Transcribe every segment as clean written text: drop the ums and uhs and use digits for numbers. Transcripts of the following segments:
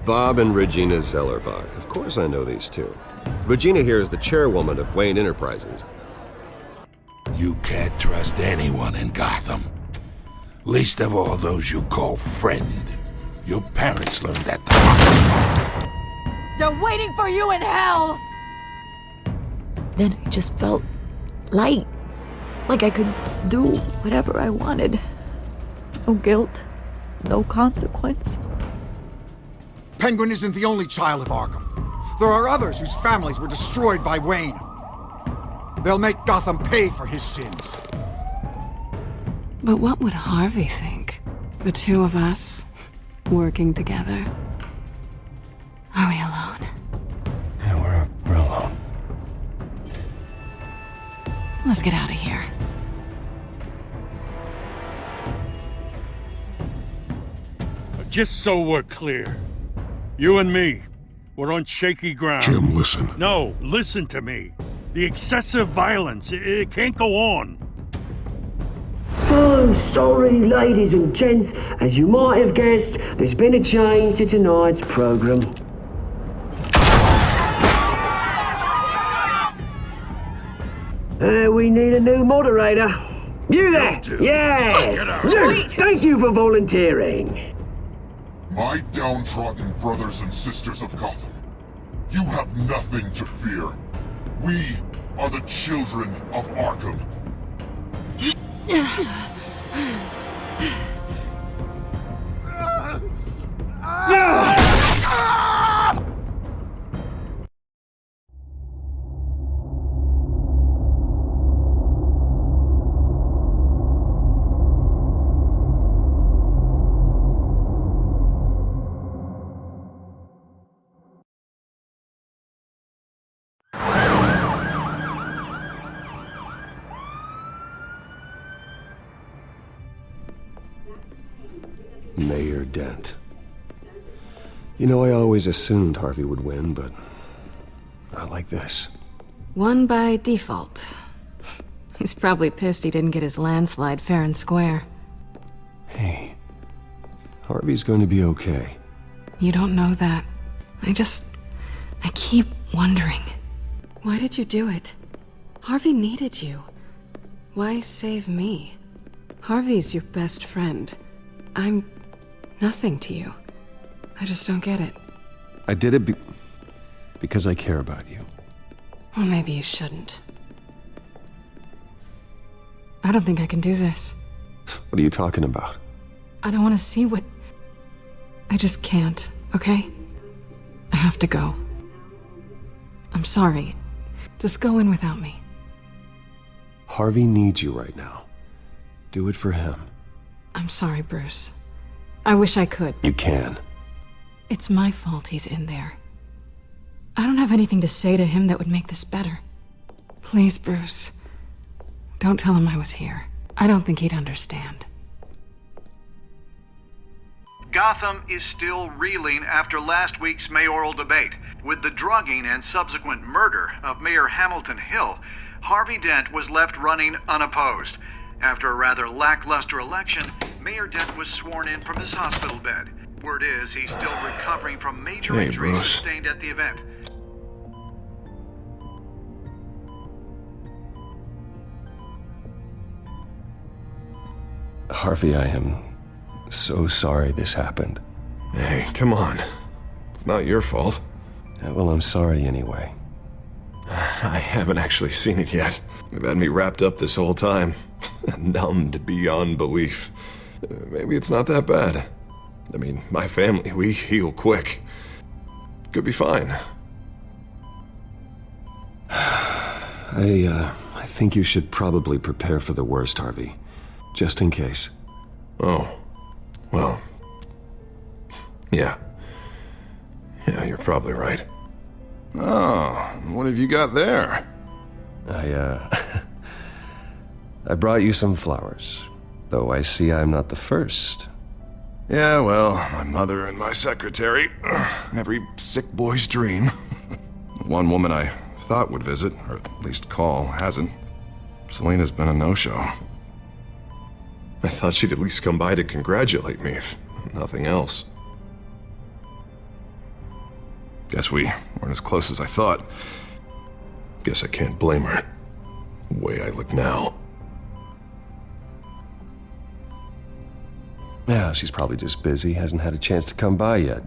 Bob and Regina Zellerbach. Of course I know these two. Regina here is the chairwoman of Wayne Enterprises. You can't trust anyone in Gotham. Least of all those you call friend. Your parents learned that the hard way. They're waiting for you in hell! Then I just felt light. Like I could do whatever I wanted. No guilt, no consequence. Penguin isn't the only child of Arkham. There are others whose families were destroyed by Wayne. They'll make Gotham pay for his sins. But what would Harvey think? The two of us, working together. Are we alone? Yeah, we're alone. Let's get out of here. Just so we're clear, you and me, we're on shaky ground. Jim, listen. No, listen to me. The excessive violence, it can't go on. So sorry, ladies and gents. As you might have guessed, there's been a change to tonight's program. We need a new moderator. You there? Yes! Luke, thank you for volunteering. My downtrodden brothers and sisters of Gotham, you have nothing to fear. We are the children of Arkham. Mayor Dent. You know, I always assumed Harvey would win, but not like this. Won by default. He's probably pissed he didn't get his landslide fair and square. Hey, Harvey's going to be okay. You don't know that. I keep wondering. Why did you do it? Harvey needed you. Why save me? Harvey's your best friend. I'm nothing to you. I just don't get it. I did it because I care about you. Well, maybe you shouldn't. I don't think I can do this. What are you talking about? I don't want to see what... I just can't, okay? I have to go. I'm sorry. Just go in without me. Harvey needs you right now. Do it for him. I'm sorry, Bruce. I wish I could. You can. It's my fault he's in there. I don't have anything to say to him that would make this better. Please, Bruce. Don't tell him I was here. I don't think he'd understand. Gotham is still reeling after last week's mayoral debate. With the drugging and subsequent murder of Mayor Hamilton Hill, Harvey Dent was left running unopposed. After a rather lackluster election, Mayor Dent was sworn in from his hospital bed. Word is he's still recovering from major injuries Bruce. sustained at the event. Harvey, I am so sorry this happened. Hey, come on. It's not your fault. Yeah, well, I'm sorry anyway. I haven't actually seen it yet. You've had me wrapped up this whole time. Numbed beyond belief. Maybe it's not that bad. I mean, my family, we heal quick. Could be fine. I think you should probably prepare for the worst, Harvey. Just in case. Oh. Well. Yeah. Yeah, you're probably right. Oh, what have you got there? I brought you some flowers. Though I see I'm not the first. Yeah, well, my mother and my secretary. Every sick boy's dream. One woman I thought would visit, or at least call, hasn't. Selena's been a no-show. I thought she'd at least come by to congratulate me, if nothing else. Guess we weren't as close as I thought. Guess I can't blame her. The way I look now. Yeah, she's probably just busy, hasn't had a chance to come by yet.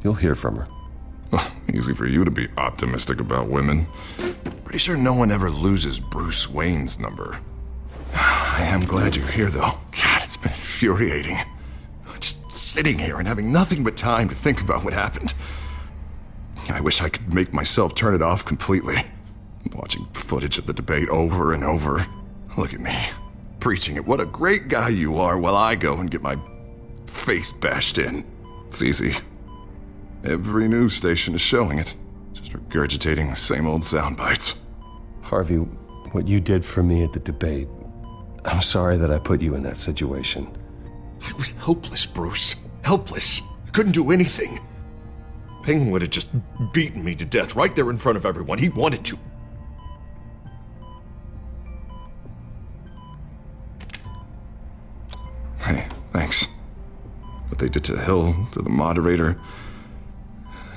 You'll hear from her. Easy for you to be optimistic about women. Pretty sure no one ever loses Bruce Wayne's number. I am glad you're here, though. God, it's been infuriating. Just sitting here and having nothing but time to think about what happened. I wish I could make myself turn it off completely. Watching footage of the debate over and over. Look at me, preaching at what a great guy you are while I go and get my face bashed in. It's easy. Every news station is showing it. Just regurgitating the same old sound bites. Harvey, what you did for me at the debate, I'm sorry that I put you in that situation. I was helpless, Bruce. Helpless. I couldn't do anything. Penguin would have just beaten me to death right there in front of everyone. He wanted to. Hey, thanks. What they did to Hill, to the moderator,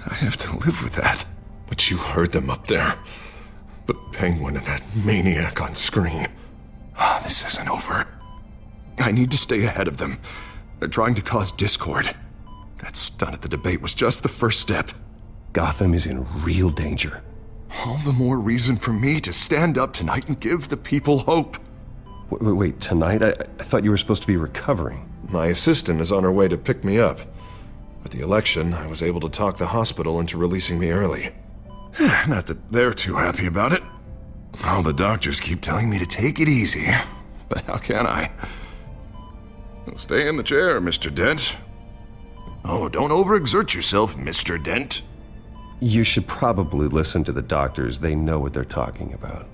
I have to live with that. But you heard them up there. The Penguin and that maniac on screen. This isn't over. I need to stay ahead of them. They're trying to cause discord. That stunt at the debate was just the first step. Gotham is in real danger. All the more reason for me to stand up tonight and give the people hope. Wait, tonight? I thought you were supposed to be recovering. My assistant is on her way to pick me up. With the election, I was able to talk the hospital into releasing me early. Not that they're too happy about it. All the doctors keep telling me to take it easy. But how can I? Well, stay in the chair, Mr. Dent. Oh, don't overexert yourself, Mr. Dent. You should probably listen to the doctors. They know what they're talking about.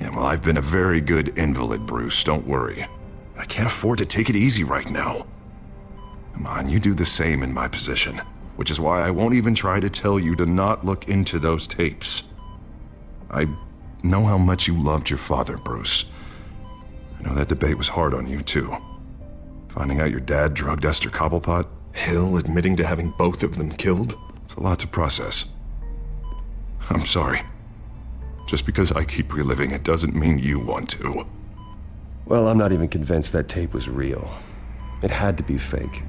Yeah, well, I've been a very good invalid, Bruce. Don't worry. I can't afford to take it easy right now. Come on, you do the same in my position. Which is why I won't even try to tell you to not look into those tapes. I know how much you loved your father, Bruce. I know that debate was hard on you, too. Finding out your dad drugged Esther Cobblepot, Hill admitting to having both of them killed, it's a lot to process. I'm sorry. Just because I keep reliving it doesn't mean you want to. Well, I'm not even convinced that tape was real. It had to be fake.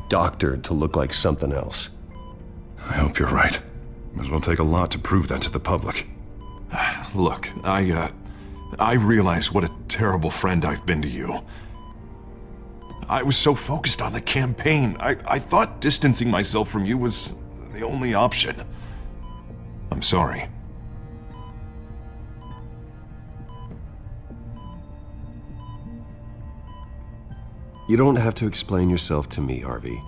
Doctored to look like something else. I hope you're right. Might as well take a lot to prove that to the public. Look, I realize what a terrible friend I've been to you. I was so focused on the campaign. I thought distancing myself from you was the only option. I'm sorry. You don't have to explain yourself to me, Harvey.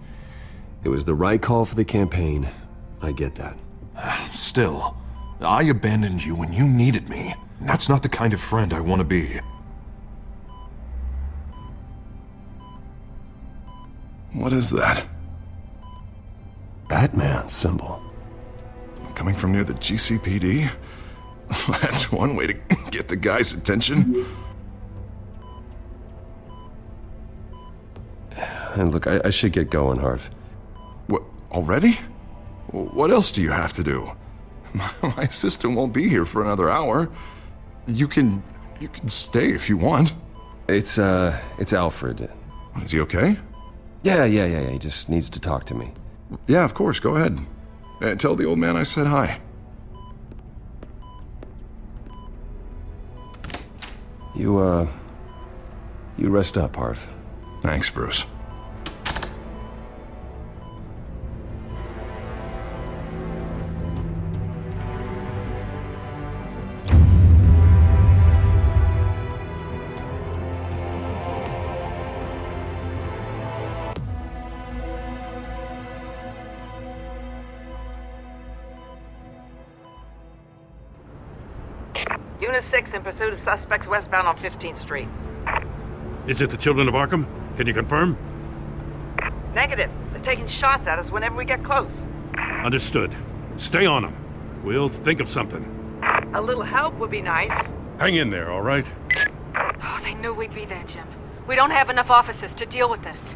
It was the right call for the campaign. I get that. Still, I abandoned you when you needed me. That's not the kind of friend I want to be. What is that? Batman symbol. Coming from near the GCPD? That's one way to get the guy's attention. And look, I should get going, Harv. What, already? What else do you have to do? My assistant won't be here for another hour. You can stay if you want. It's Alfred. Is he okay? Yeah, he just needs to talk to me. Yeah, of course, go ahead. Tell the old man I said hi. You rest up, Harv. Thanks, Bruce. Unit 6 in pursuit of suspects westbound on 15th Street. Is it the children of Arkham? Can you confirm? Negative. They're taking shots at us whenever we get close. Understood. Stay on them. We'll think of something. A little help would be nice. Hang in there, all right? Oh, they knew we'd be there, Jim. We don't have enough officers to deal with this.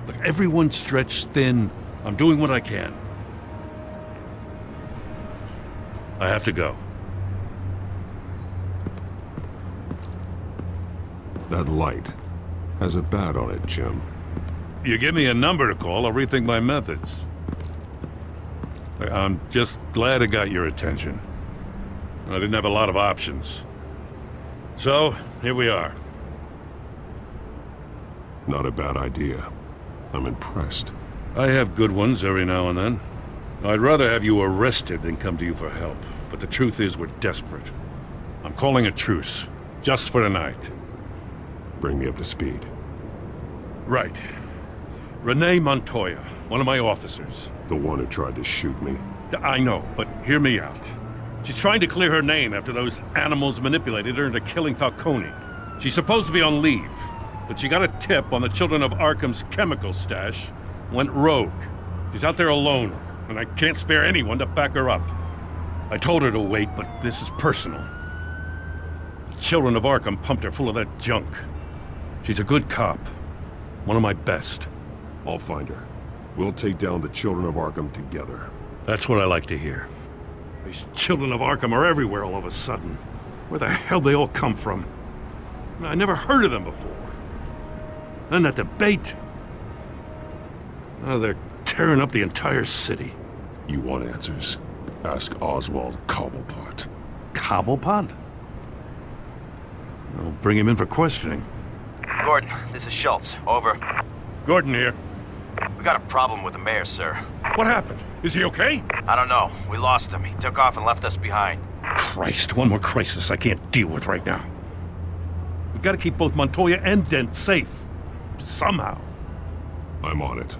Look, everyone's stretched thin. I'm doing what I can. I have to go. That light has a bat on it, Jim. You give me a number to call, I'll rethink my methods. I'm just glad I got your attention. I didn't have a lot of options. So, here we are. Not a bad idea. I'm impressed. I have good ones every now and then. I'd rather have you arrested than come to you for help. But the truth is, we're desperate. I'm calling a truce, just for tonight. Bring me up to speed. Right. Renee Montoya, one of my officers. The one who tried to shoot me. I know, but hear me out. She's trying to clear her name after those animals manipulated her into killing Falcone. She's supposed to be on leave, but she got a tip on the Children of Arkham's chemical stash, went rogue. She's out there alone, and I can't spare anyone to back her up. I told her to wait, but this is personal. The Children of Arkham pumped her full of that junk. She's a good cop. One of my best. I'll find her. We'll take down the Children of Arkham together. That's what I like to hear. These Children of Arkham are everywhere all of a sudden. Where the hell they all come from? I never heard of them before. Then that debate. Oh, they're tearing up the entire city. You want answers? Ask Oswald Cobblepot. Cobblepot? I'll bring him in for questioning. Gordon, this is Schultz. Over. Gordon here. We got a problem with the mayor, sir. What happened? Is he okay? I don't know. We lost him. He took off and left us behind. Christ, one more crisis I can't deal with right now. We've got to keep both Montoya and Dent safe. Somehow. I'm on it.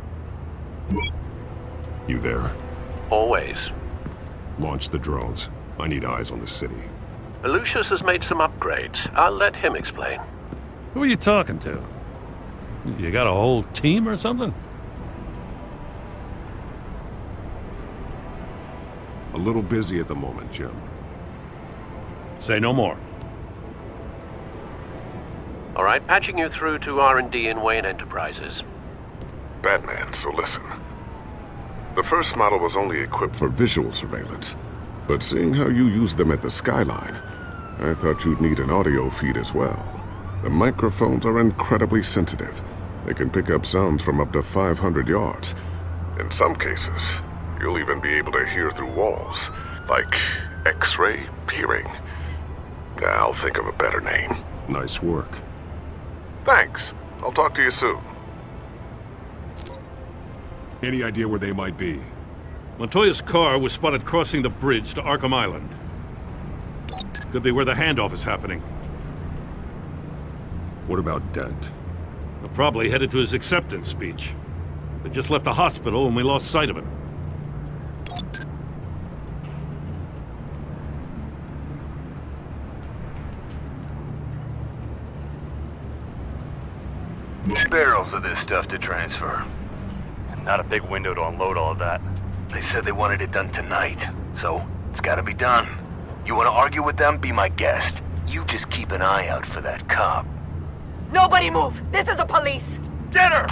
You there? Always. Launch the drones. I need eyes on the city. Lucius has made some upgrades. I'll let him explain. Who are you talking to? You got a whole team or something? A little busy at the moment, Jim. Say no more. All right, patching you through to R&D in Wayne Enterprises. Batman, so listen. The first model was only equipped for visual surveillance, but seeing how you use them at the skyline, I thought you'd need an audio feed as well. The microphones are incredibly sensitive. They can pick up sounds from up to 500 yards. In some cases, you'll even be able to hear through walls, like X-ray peering. I'll think of a better name. Nice work. Thanks. I'll talk to you soon. Any idea where they might be? Montoya's car was spotted crossing the bridge to Arkham Island. Could be where the handoff is happening. What about Dent? They're probably headed to his acceptance speech. They just left the hospital and we lost sight of him. Barrels of this stuff to transfer. And not a big window to unload all of that. They said they wanted it done tonight, so it's gotta be done. You wanna argue with them? Be my guest. You just keep an eye out for that cop. Nobody move! This is the police! Get her!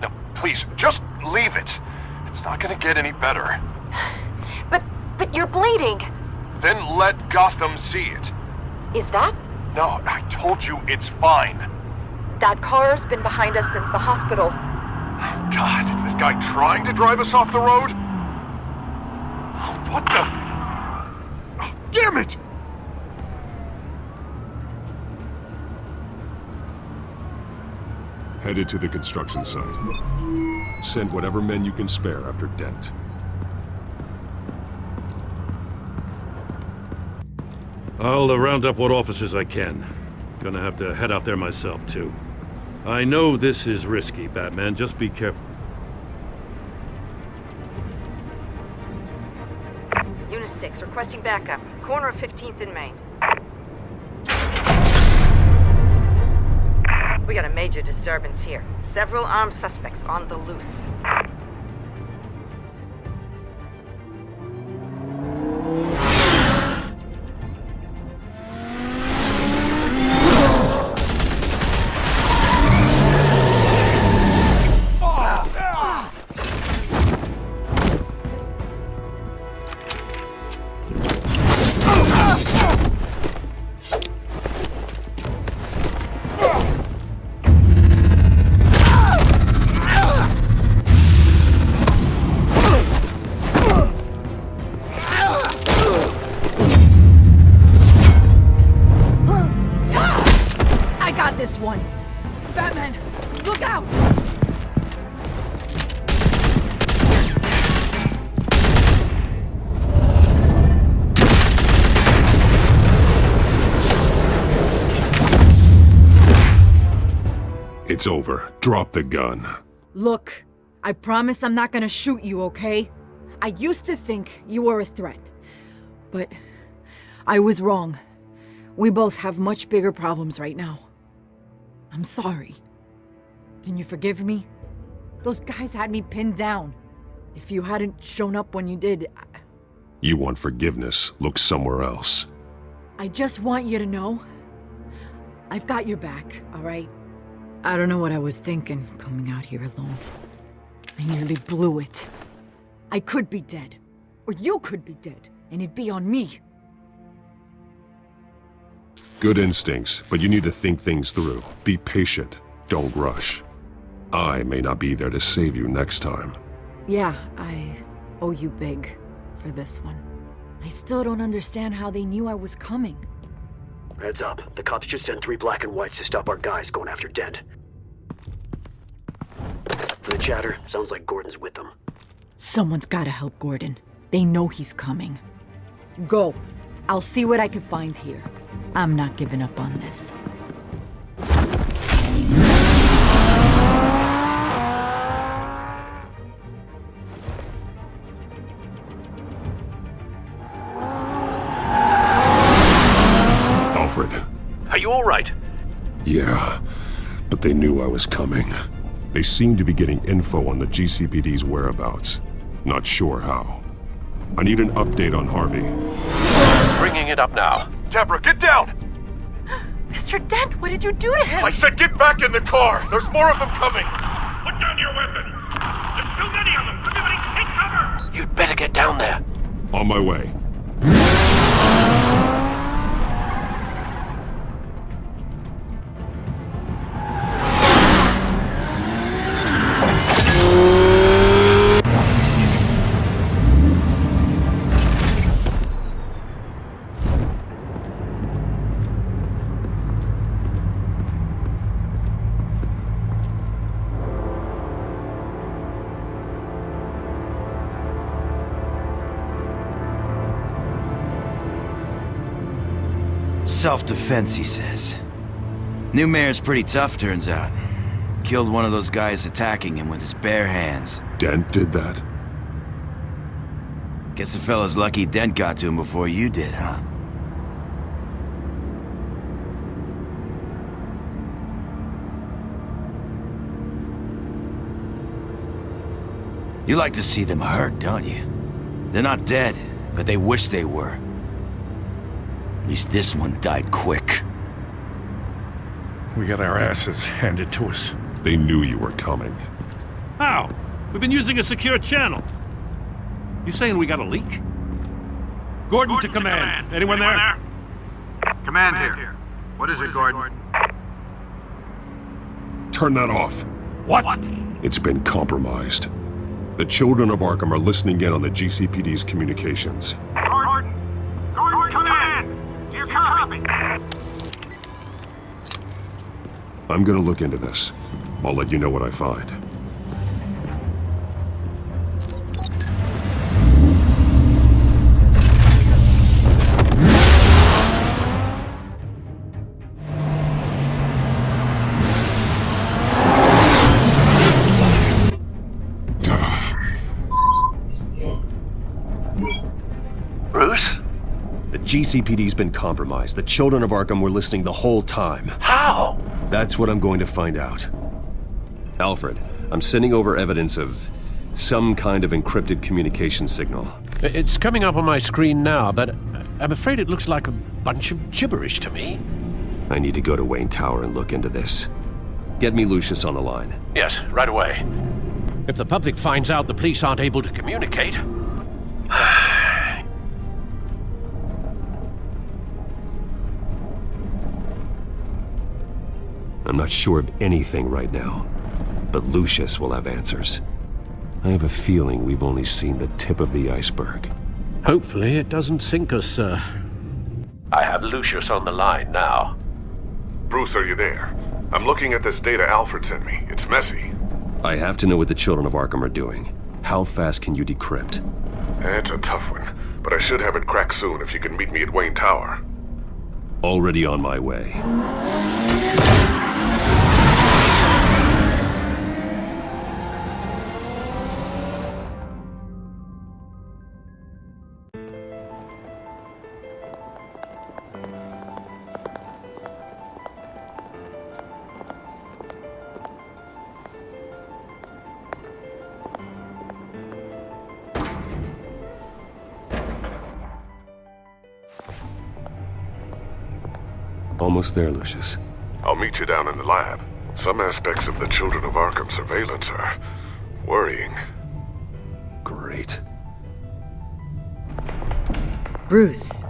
No, please, just leave it. It's not gonna get any better. But you're bleeding. Then let Gotham see it. Is that? No, I told you it's fine. That car's been behind us since the hospital. God, is this guy trying to drive us off the road? What the? Oh, damn it! Headed to the construction site. Send whatever men you can spare after Dent. I'll round up what officers I can. Gonna have to head out there myself, too. I know this is risky, Batman. Just be careful. Unit 6, requesting backup. Corner of 15th and Main. We got a major disturbance here. Several armed suspects on the loose. It's over. Drop the gun. Look, I promise I'm not gonna shoot you, okay? I used to think you were a threat. But I was wrong. We both have much bigger problems right now. I'm sorry. Can you forgive me? Those guys had me pinned down. If you hadn't shown up when you did... You want forgiveness, look somewhere else. I just want you to know... I've got your back, alright? I don't know what I was thinking, coming out here alone. I nearly blew it. I could be dead. Or you could be dead, and it'd be on me. Good instincts, but you need to think things through. Be patient. Don't rush. I may not be there to save you next time. Yeah, I owe you big for this one. I still don't understand how they knew I was coming. Heads up. The cops just sent 3 black and whites to stop our guys going after Dent. The chatter sounds like Gordon's with them. Someone's gotta help Gordon. They know he's coming. Go. I'll see what I can find here. I'm not giving up on this. Alfred. Are you all right? Yeah, but they knew I was coming. They seem to be getting info on the GCPD's whereabouts. Not sure how. I need an update on Harvey. Bringing it up now. Deborah, get down! Mr. Dent, what did you do to him? I said get back in the car! There's more of them coming! Put down your weapon! There's too many of them! Everybody take cover! You'd better get down there. On my way. Self-defense, he says. New mayor's pretty tough, turns out. Killed one of those guys attacking him with his bare hands. Dent did that? Guess the fella's lucky Dent got to him before you did, huh? You like to see them hurt, don't you? They're not dead, but they wish they were. At least this one died quick. We got our asses handed to us. They knew you were coming. How? We've been using a secure channel. You saying we got a leak? Gordon to command. Anyone there? Command here. What is it, Gordon? Turn that off. What? It's been compromised. The children of Arkham are listening in on the GCPD's communications. Gordon, command! Do you copy? I'm gonna look into this. I'll let you know what I find. Bruce? The GCPD's been compromised. The children of Arkham were listening the whole time. How? That's what I'm going to find out. Alfred, I'm sending over evidence of some kind of encrypted communication signal. It's coming up on my screen now, but I'm afraid it looks like a bunch of gibberish to me. I need to go to Wayne Tower and look into this. Get me Lucius on the line. Yes, right away. If the public finds out the police aren't able to communicate... I'm not sure of anything right now, but Lucius will have answers. I have a feeling we've only seen the tip of the iceberg. Hopefully it doesn't sink us, sir. I have Lucius on the line now. Bruce, are you there? I'm looking at this data Alfred sent me. It's messy. I have to know what the children of Arkham are doing. How fast can you decrypt? It's a tough one, but I should have it cracked soon if you can meet me at Wayne Tower. Already on my way. Almost there, Lucius. I'll meet you down in the lab. Some aspects of the Children of Arkham surveillance are worrying. Great. Bruce.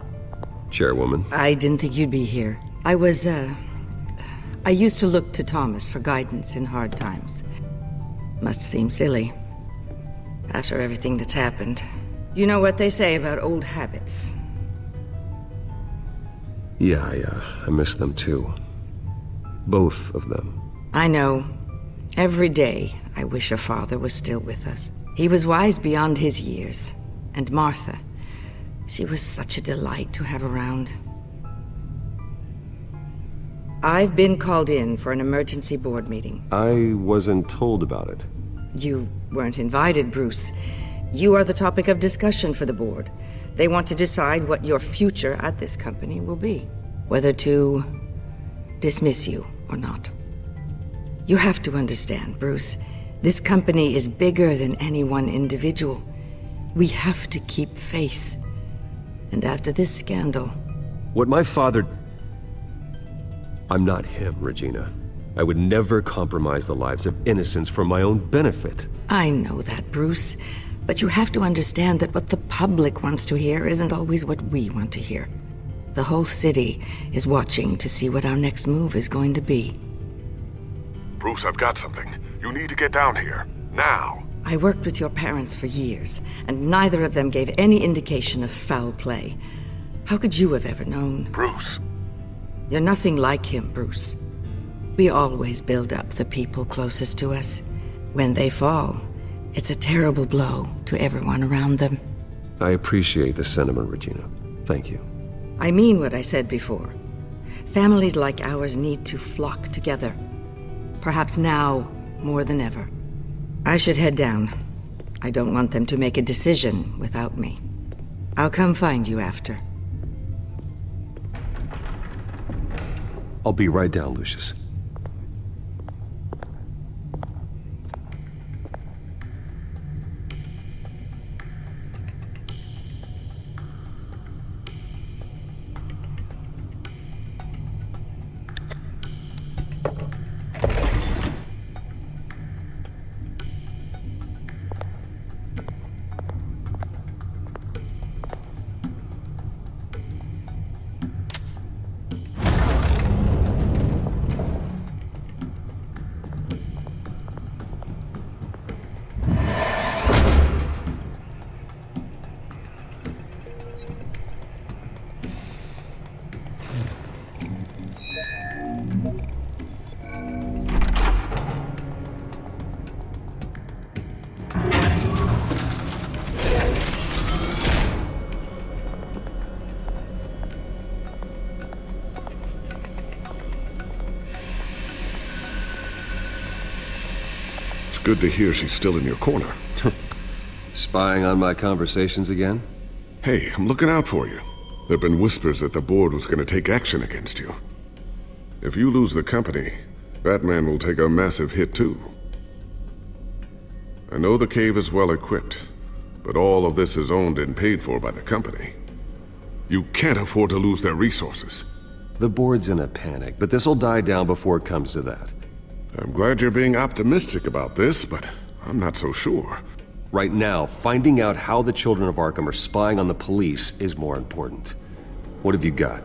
Chairwoman. I didn't think you'd be here. I used to look to Thomas for guidance in hard times. Must seem silly. After everything that's happened. You know what they say about old habits. Yeah, I miss them too. Both of them. I know. Every day, I wish your father was still with us. He was wise beyond his years. And Martha, she was such a delight to have around. I've been called in for an emergency board meeting. I wasn't told about it. You weren't invited, Bruce. You are the topic of discussion for the board. They want to decide what your future at this company will be. Whether to dismiss you or not. You have to understand, Bruce. This company is bigger than any one individual. We have to keep face. And after this scandal... What my father... I'm not him, Regina. I would never compromise the lives of innocents for my own benefit. I know that, Bruce. But you have to understand that what the public wants to hear isn't always what we want to hear. The whole city is watching to see what our next move is going to be. Bruce, I've got something. You need to get down here. Now. I worked with your parents for years, and neither of them gave any indication of foul play. How could you have ever known? Bruce. You're nothing like him, Bruce. We always build up the people closest to us. When they fall, it's a terrible blow to everyone around them. I appreciate the sentiment, Regina. Thank you. I mean what I said before. Families like ours need to flock together. Perhaps now more than ever. I should head down. I don't want them to make a decision without me. I'll come find you after. I'll be right down, Lucius. Good to hear she's still in your corner. Spying on my conversations again? Hey, I'm looking out for you. There've been whispers that the board was going to take action against you. If you lose the company, Batman will take a massive hit too. I know the cave is well equipped, but all of this is owned and paid for by the company. You can't afford to lose their resources. The board's in a panic, but this'll die down before it comes to that. I'm glad you're being optimistic about this, but I'm not so sure. Right now, finding out how the Children of Arkham are spying on the police is more important. What have you got?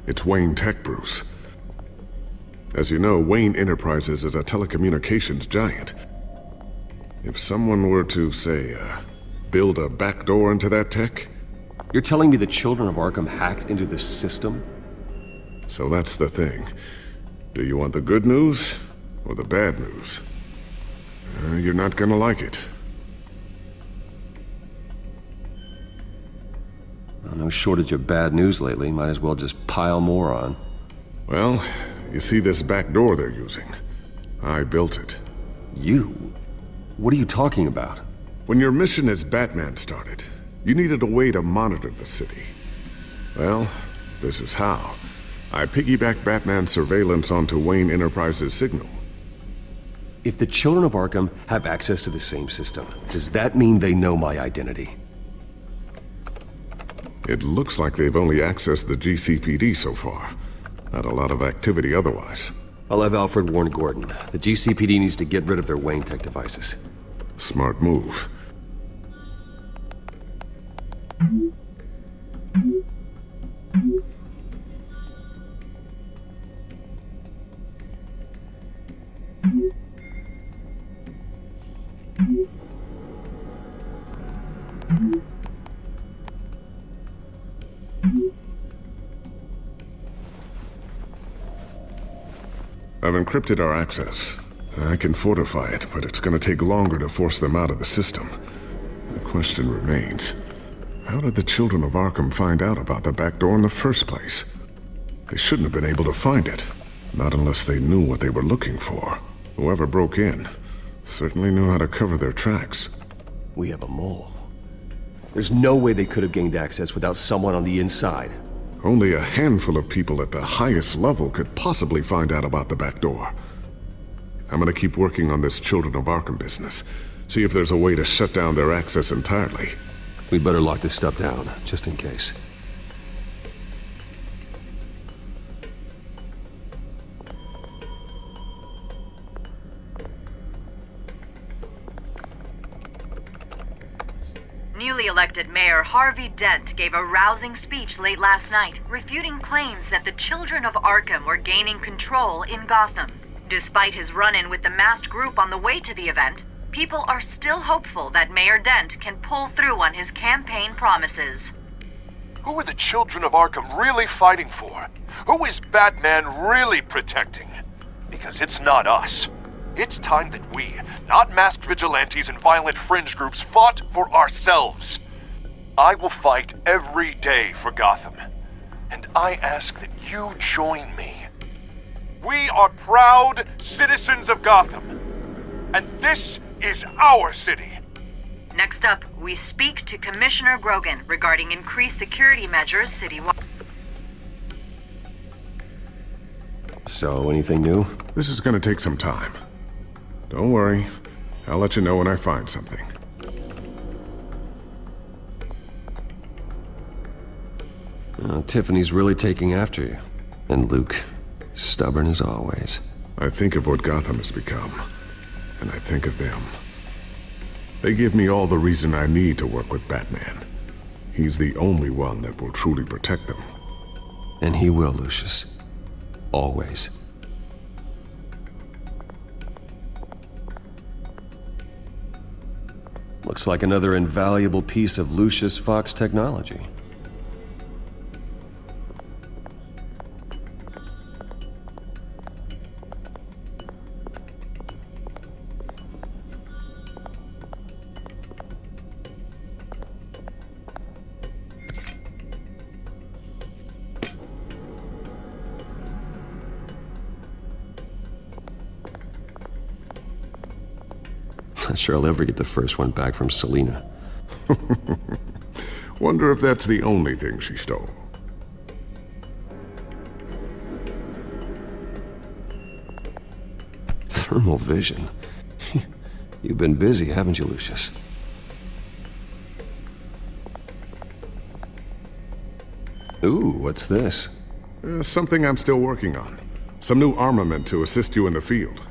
It's Wayne Tech, Bruce. As you know, Wayne Enterprises is a telecommunications giant. If someone were to, say, build a backdoor into that tech... You're telling me the Children of Arkham hacked into this system? So that's the thing. Do you want the good news or the bad news? You're not gonna like it. Well, no shortage of bad news lately. Might as well just pile more on. Well, you see this back door they're using? I built it. You? What are you talking about? When your mission as Batman started, you needed a way to monitor the city. Well, this is how. I piggybacked Batman's surveillance onto Wayne Enterprises' signal. If the Children of Arkham have access to the same system, does that mean they know my identity? It looks like they've only accessed the GCPD so far. Not a lot of activity otherwise. I'll have Alfred warn Gordon. The GCPD needs to get rid of their Wayne Tech devices. Smart move. I've encrypted our access. I can fortify it, but it's gonna take longer to force them out of the system. The question remains, how did the children of Arkham find out about the back door in the first place? They shouldn't have been able to find it. Not unless they knew what they were looking for. Whoever broke in certainly knew how to cover their tracks. We have a mole. There's no way they could have gained access without someone on the inside. Only a handful of people at the highest level could possibly find out about the back door. I'm gonna keep working on this Children of Arkham business. See if there's a way to shut down their access entirely. We better lock this stuff down, just in case. Newly elected Mayor Harvey Dent gave a rousing speech late last night, refuting claims that the children of Arkham were gaining control in Gotham. Despite his run-in with the masked group on the way to the event, people are still hopeful that Mayor Dent can pull through on his campaign promises. Who are the children of Arkham really fighting for? Who is Batman really protecting? Because it's not us. It's time that we, not masked vigilantes and violent fringe groups, fought for ourselves. I will fight every day for Gotham. And I ask that you join me. We are proud citizens of Gotham. And this is our city. Next up, we speak to Commissioner Grogan regarding increased security measures citywide. So, anything new? This is gonna take some time. Don't worry. I'll let you know when I find something. Tiffany's really taking after you. And Luke, stubborn as always. I think of what Gotham has become, and I think of them. They give me all the reason I need to work with Batman. He's the only one that will truly protect them. And he will, Lucius. Always. Looks like another invaluable piece of Lucius Fox technology. Not sure I'll ever get the first one back from Selina. Wonder if that's the only thing she stole. Thermal vision. You've been busy, haven't you, Lucius? Ooh, what's this? Something I'm still working on. Some new armament to assist you in the field.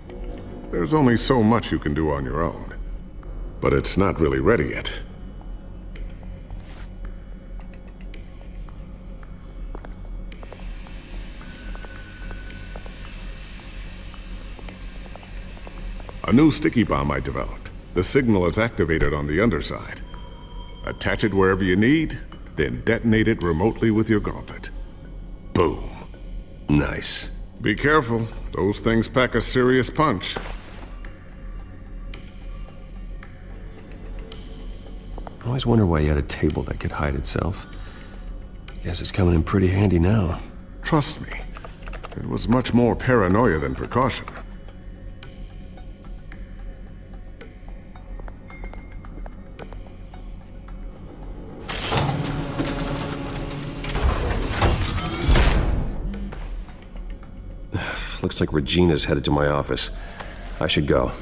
There's only so much you can do on your own. But it's not really ready yet. A new sticky bomb I developed. The signal is activated on the underside. Attach it wherever you need, then detonate it remotely with your gauntlet. Boom. Nice. Be careful. Those things pack a serious punch. I always wonder why you had a table that could hide itself. Guess it's coming in pretty handy now. Trust me, it was much more paranoia than precaution. Looks like Regina's headed to my office. I should go.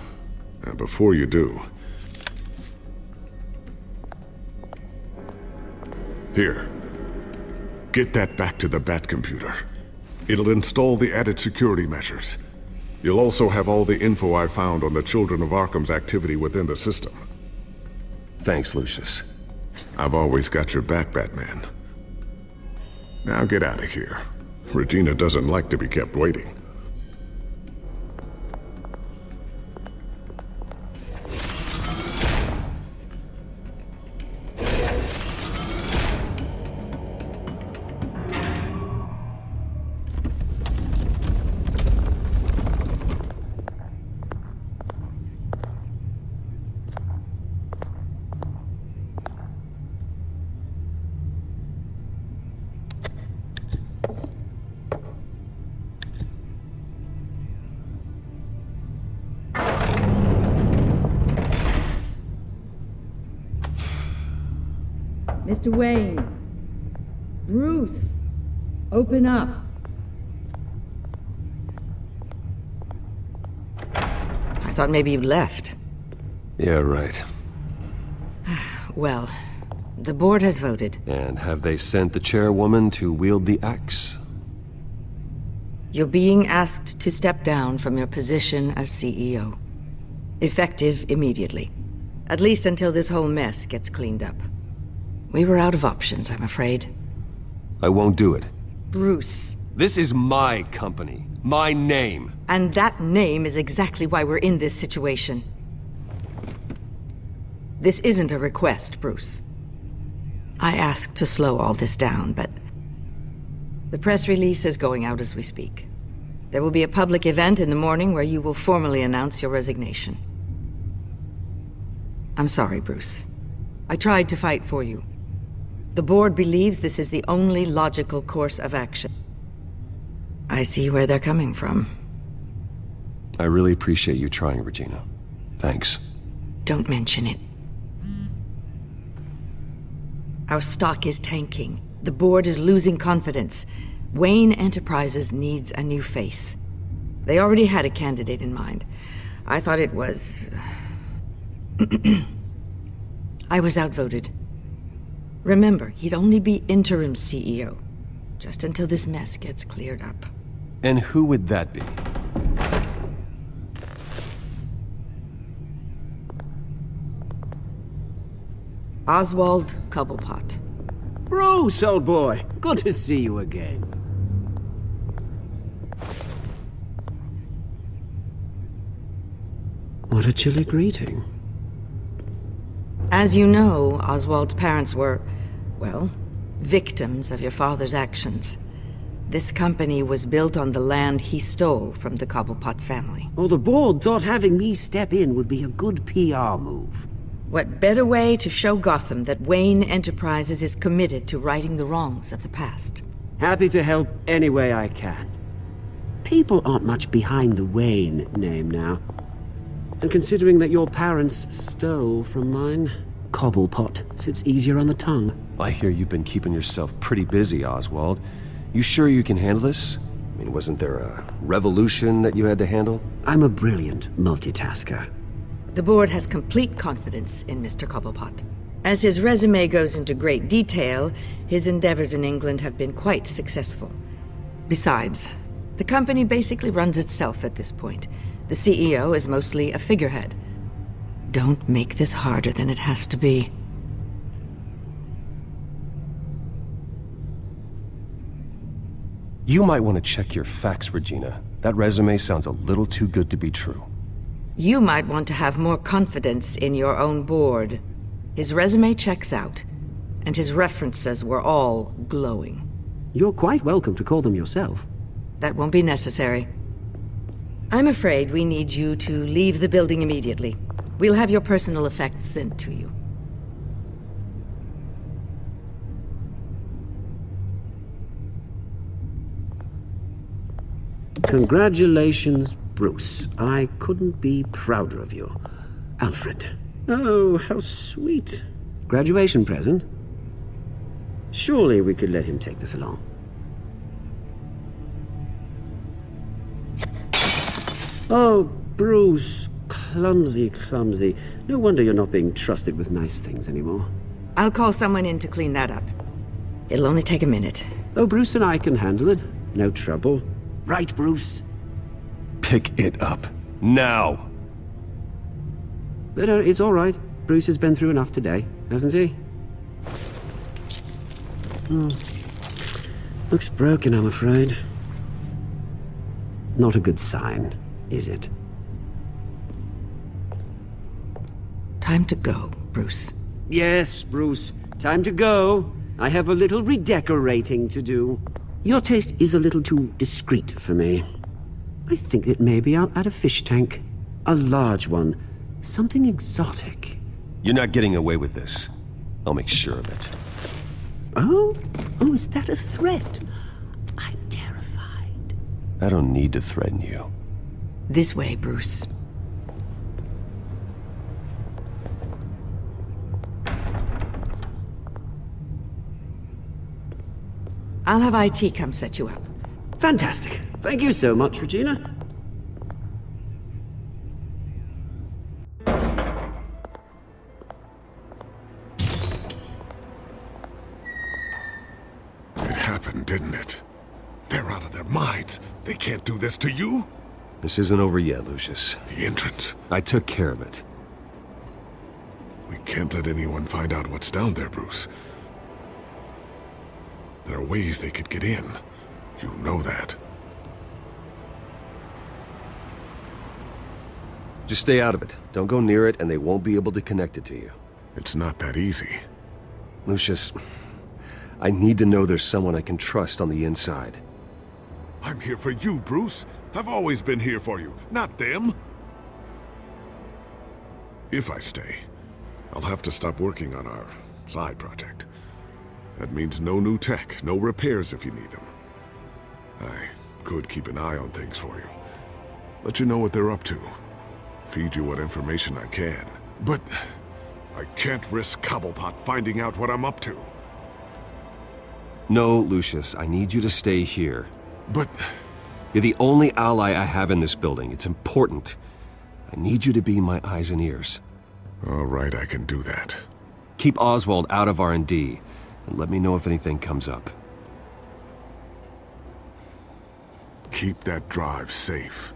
Before you do... Here. Get that back to the Bat computer. It'll install the added security measures. You'll also have all the info I found on the Children of Arkham's activity within the system. Thanks, Lucius. I've always got your back, Batman. Now get out of here. Regina doesn't like to be kept waiting. Mr. Wayne. Bruce. Open up. I thought maybe you left. Yeah, right. Well, the board has voted. And have they sent the chairwoman to wield the axe? You're being asked to step down from your position as CEO. Effective immediately. At least until this whole mess gets cleaned up. We were out of options, I'm afraid. I won't do it. Bruce. This is my company. My name. And that name is exactly why we're in this situation. This isn't a request, Bruce. I asked to slow all this down, but the press release is going out as we speak. There will be a public event in the morning where you will formally announce your resignation. I'm sorry, Bruce. I tried to fight for you. The board believes this is the only logical course of action. I see where they're coming from. I really appreciate you trying, Regina. Thanks. Don't mention it. Our stock is tanking. The board is losing confidence. Wayne Enterprises needs a new face. They already had a candidate in mind. I thought it was... I was outvoted. Remember, he'd only be interim CEO, just until this mess gets cleared up. And who would that be? Oswald Cobblepot. Bruce, old boy. Good to see you again. What a chilly greeting. As you know, Oswald's parents were, well, victims of your father's actions. This company was built on the land he stole from the Cobblepot family. Oh, the board thought having me step in would be a good PR move. What better way to show Gotham that Wayne Enterprises is committed to righting the wrongs of the past? Happy to help any way I can. People aren't much behind the Wayne name now. And considering that your parents stole from mine, Cobblepot sits easier on the tongue. I hear you've been keeping yourself pretty busy, Oswald. You sure you can handle this? I mean, wasn't there a revolution that you had to handle? I'm a brilliant multitasker. The board has complete confidence in Mr. Cobblepot. As his resume goes into great detail, his endeavors in England have been quite successful. Besides, the company basically runs itself at this point. The CEO is mostly a figurehead. Don't make this harder than it has to be. You might want to check your facts, Regina. That resume sounds a little too good to be true. You might want to have more confidence in your own board. His resume checks out, and his references were all glowing. You're quite welcome to call them yourself. That won't be necessary. I'm afraid we need you to leave the building immediately. We'll have your personal effects sent to you. Congratulations, Bruce. I couldn't be prouder of you. Alfred. Oh, how sweet. Graduation present? Surely we could let him take this along. Oh, Bruce. Clumsy, clumsy. No wonder you're not being trusted with nice things anymore. I'll call someone in to clean that up. It'll only take a minute. Though Bruce and I can handle it. No trouble. Right, Bruce? Pick it up. Now! But it's all right. Bruce has been through enough today, hasn't he? Looks broken, I'm afraid. Not a good sign, is it? Time to go, Bruce. Yes, Bruce. Time to go. I have a little redecorating to do. Your taste is a little too discreet for me. I think that maybe I'll add a fish tank. A large one. Something exotic. You're not getting away with this. I'll make sure of it. Oh, is that a threat? I'm terrified. I don't need to threaten you. This way, Bruce. I'll have IT come set you up. Fantastic. Thank you so much, Regina. It happened, didn't it? They're out of their minds. They can't do this to you. This isn't over yet, Lucius. The entrance. I took care of it. We can't let anyone find out what's down there, Bruce. There are ways they could get in. You know that. Just stay out of it. Don't go near it, and they won't be able to connect it to you. It's not that easy. Lucius, I need to know there's someone I can trust on the inside. I'm here for you, Bruce. I've always been here for you, not them. If I stay, I'll have to stop working on our side project. That means no new tech, no repairs if you need them. I could keep an eye on things for you. Let you know what they're up to. Feed you what information I can. But I can't risk Cobblepot finding out what I'm up to. No, Lucius, I need you to stay here. But... You're the only ally I have in this building. It's important. I need you to be my eyes and ears. All right, I can do that. Keep Oswald out of R&D. And let me know if anything comes up. Keep that drive safe.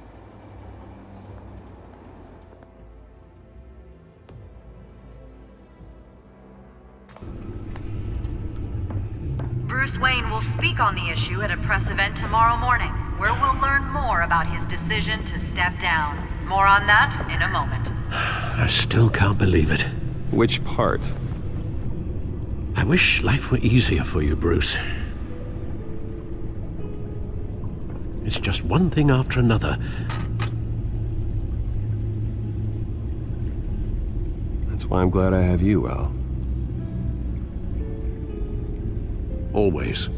Bruce Wayne will speak on the issue at a press event tomorrow morning, where we'll learn more about his decision to step down. More on that in a moment. I still can't believe it. Which part? I wish life were easier for you, Bruce. It's just one thing after another. That's why I'm glad I have you, Al. Always.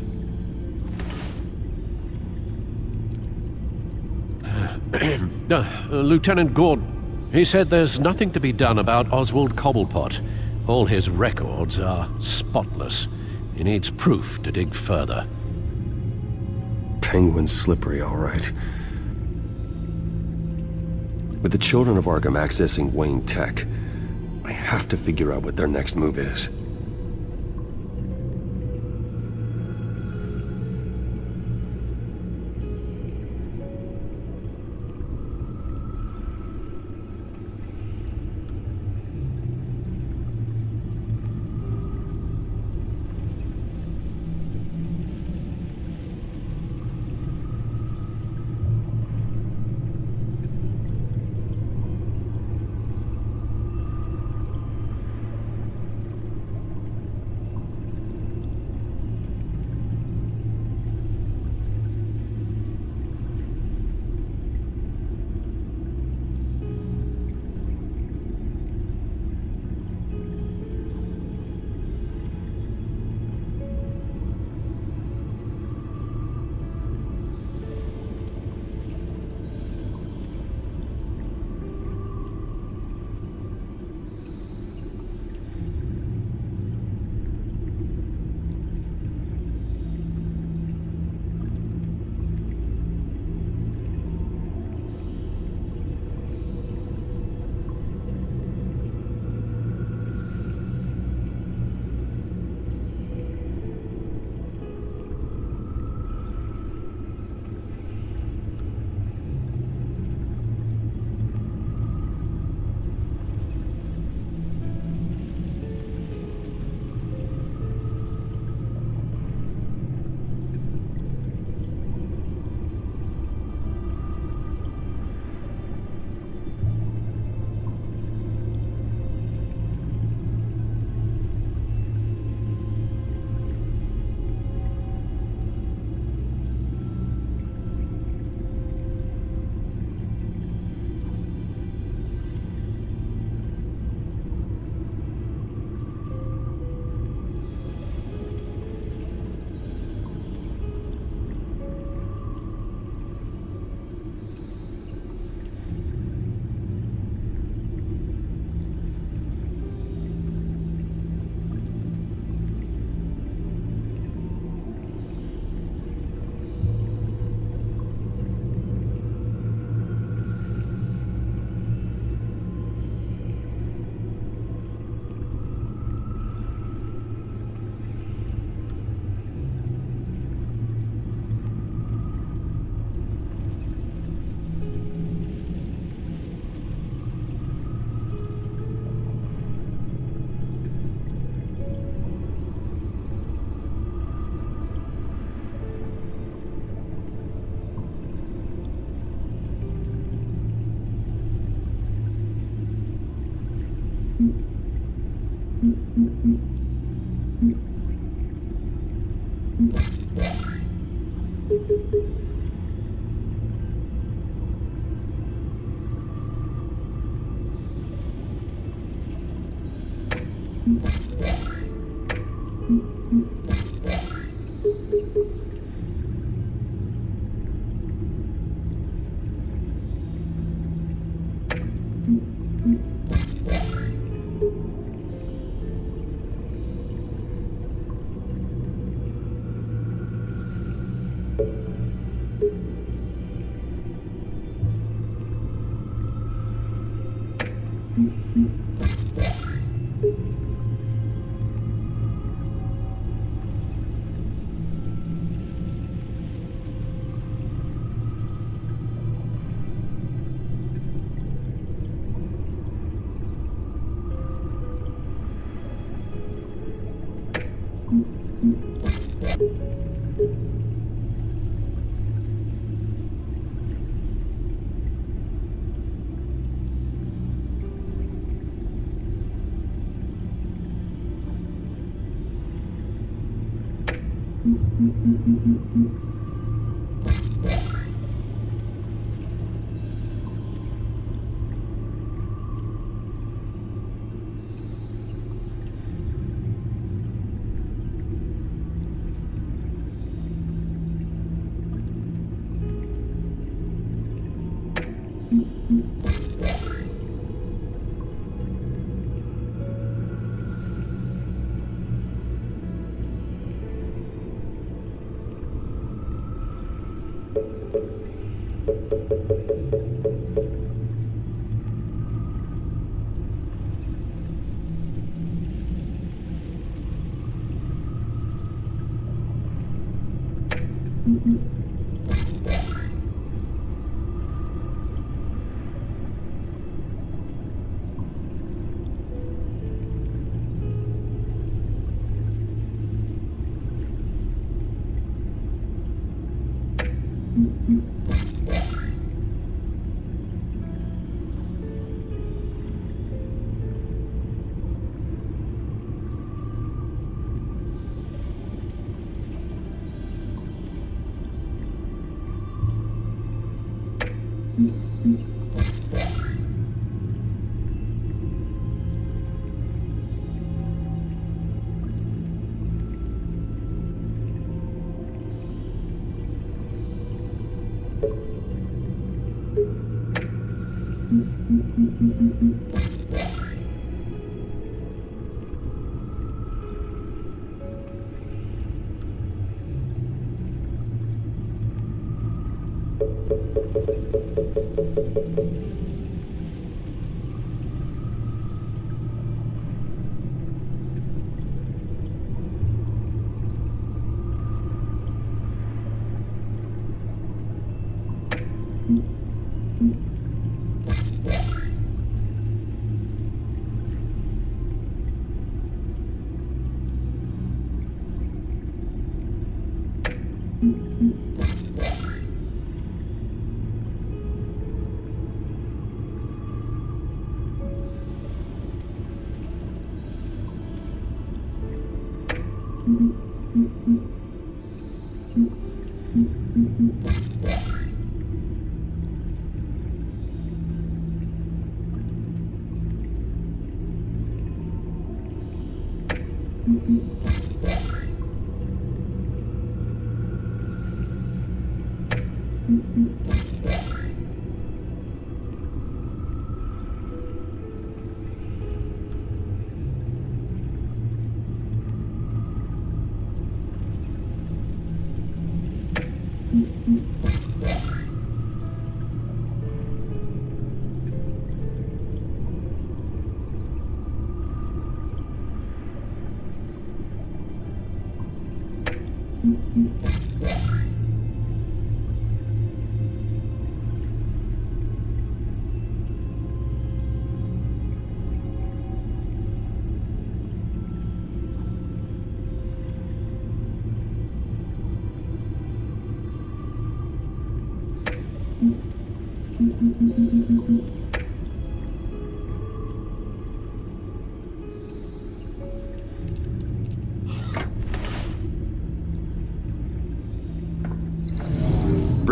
Lieutenant Gordon, he said there's nothing to be done about Oswald Cobblepot. All his records are spotless. He needs proof to dig further. Penguin's slippery, all right. With the children of Arkham accessing Wayne tech, I have to figure out what their next move is.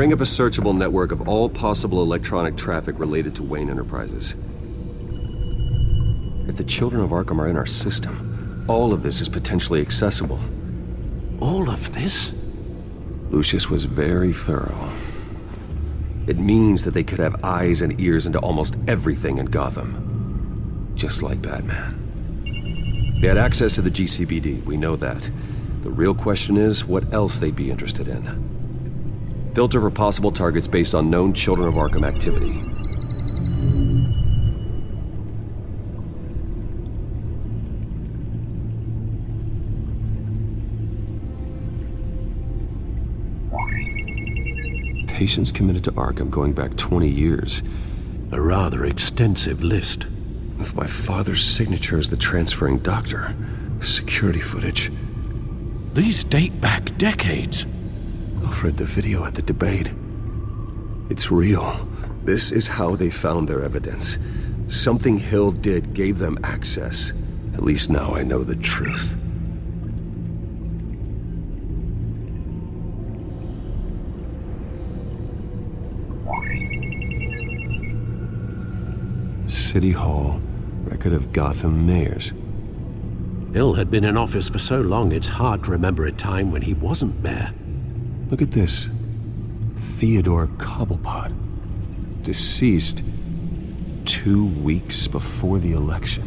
Bring up a searchable network of all possible electronic traffic related to Wayne Enterprises. If the children of Arkham are in our system, all of this is potentially accessible. All of this? Lucius was very thorough. It means that they could have eyes and ears into almost everything in Gotham. Just like Batman. They had access to the GCPD, we know that. The real question is, what else they'd be interested in. Filter for possible targets based on known Children of Arkham activity. Patients committed to Arkham going back 20 years. A rather extensive list. With my father's signature as the transferring doctor. Security footage. These date back decades. Alfred, the video at the debate. It's real. This is how they found their evidence. Something Hill did gave them access. At least now I know the truth. City Hall, record of Gotham mayors. Hill had been in office for so long it's hard to remember a time when he wasn't mayor. Look at this. Theodore Cobblepot. Deceased 2 weeks before the election.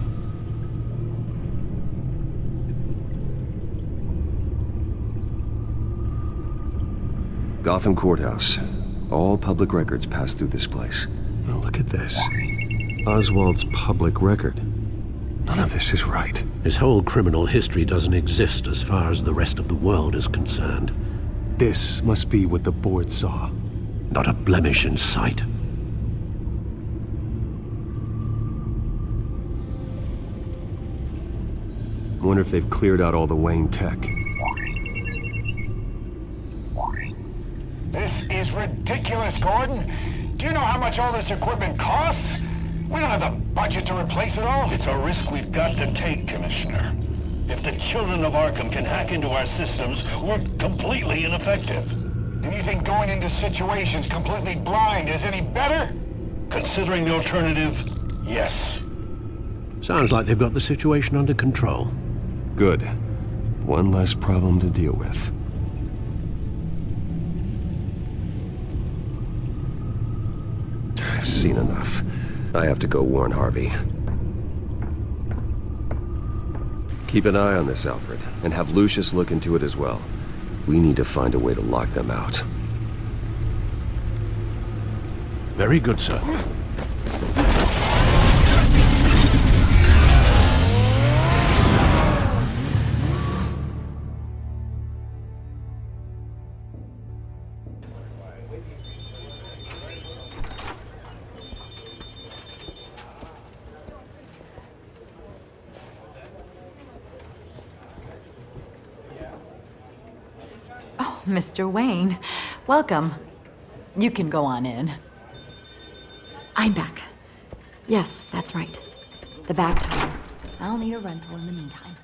Gotham Courthouse. All public records pass through this place. Now look at this. Oswald's public record. None of this is right. His whole criminal history doesn't exist as far as the rest of the world is concerned. This must be what the board saw. Not a blemish in sight. I wonder if they've cleared out all the Wayne tech. This is ridiculous, Gordon. Do you know how much all this equipment costs? We don't have the budget to replace it all. It's a risk we've got to take, Commissioner. If the children of Arkham can hack into our systems, we're completely ineffective. And you think going into situations completely blind is any better? Considering the alternative, yes. Sounds like they've got the situation under control. Good. One less problem to deal with. I've seen enough. I have to go warn Harvey. Keep an eye on this, Alfred, and have Lucius look into it as well. We need to find a way to lock them out. Very good, sir. Mr. Wayne, welcome. You can go on in. I'm back. Yes, that's right. The back tire. I'll need a rental in the meantime.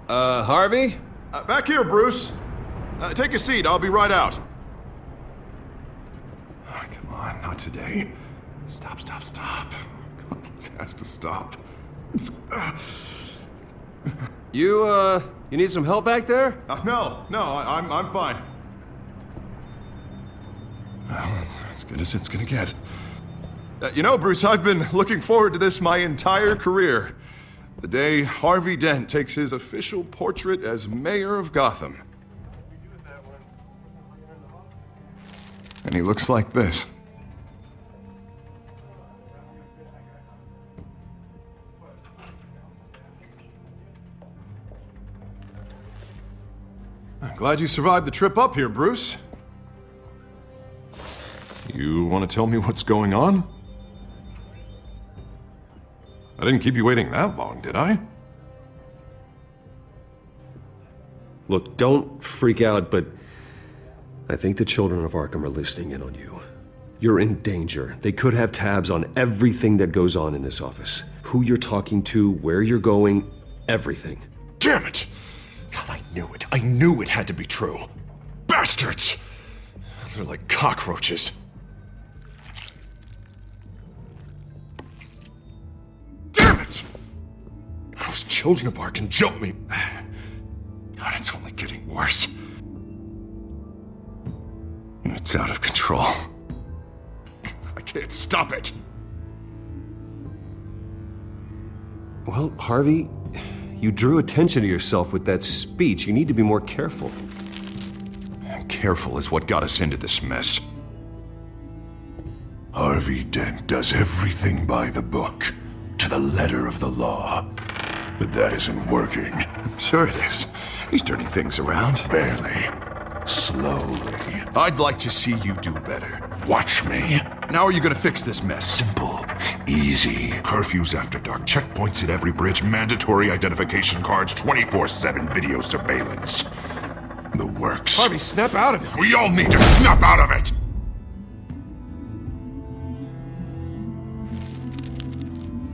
Harvey? Back here, Bruce. Take a seat, I'll be right out. Oh, come on, not today. Stop. It has to stop. You need some help back there? No, I'm fine. Well, that's as good as it's gonna get. You know, Bruce, I've been looking forward to this my entire career. The day Harvey Dent takes his official portrait as mayor of Gotham. And he looks like this. I'm glad you survived the trip up here, Bruce. You want to tell me what's going on? I didn't keep you waiting that long, did I? Look, don't freak out, but I think the children of Arkham are listening in on you. You're in danger. They could have tabs on everything that goes on in this office. Who you're talking to, where you're going, everything. Damn it! God, I knew it. I knew it had to be true. Bastards! They're like cockroaches. Damn it! Those children of Arkham jumped me. God, it's only getting worse. It's out of control. I can't stop it. Well, Harvey, you drew attention to yourself with that speech. You need to be more careful. Careful is what got us into this mess. Harvey Dent does everything by the book, to the letter of the law. But that isn't working. Sure it is. He's turning things around. Barely. Slowly. I'd like to see you do better. Watch me. Now are you gonna fix this mess? Simple. Easy. Curfews after dark, checkpoints at every bridge, mandatory identification cards, 24/7 video surveillance. The works. Harvey, snap out of it. We all need to snap out of it!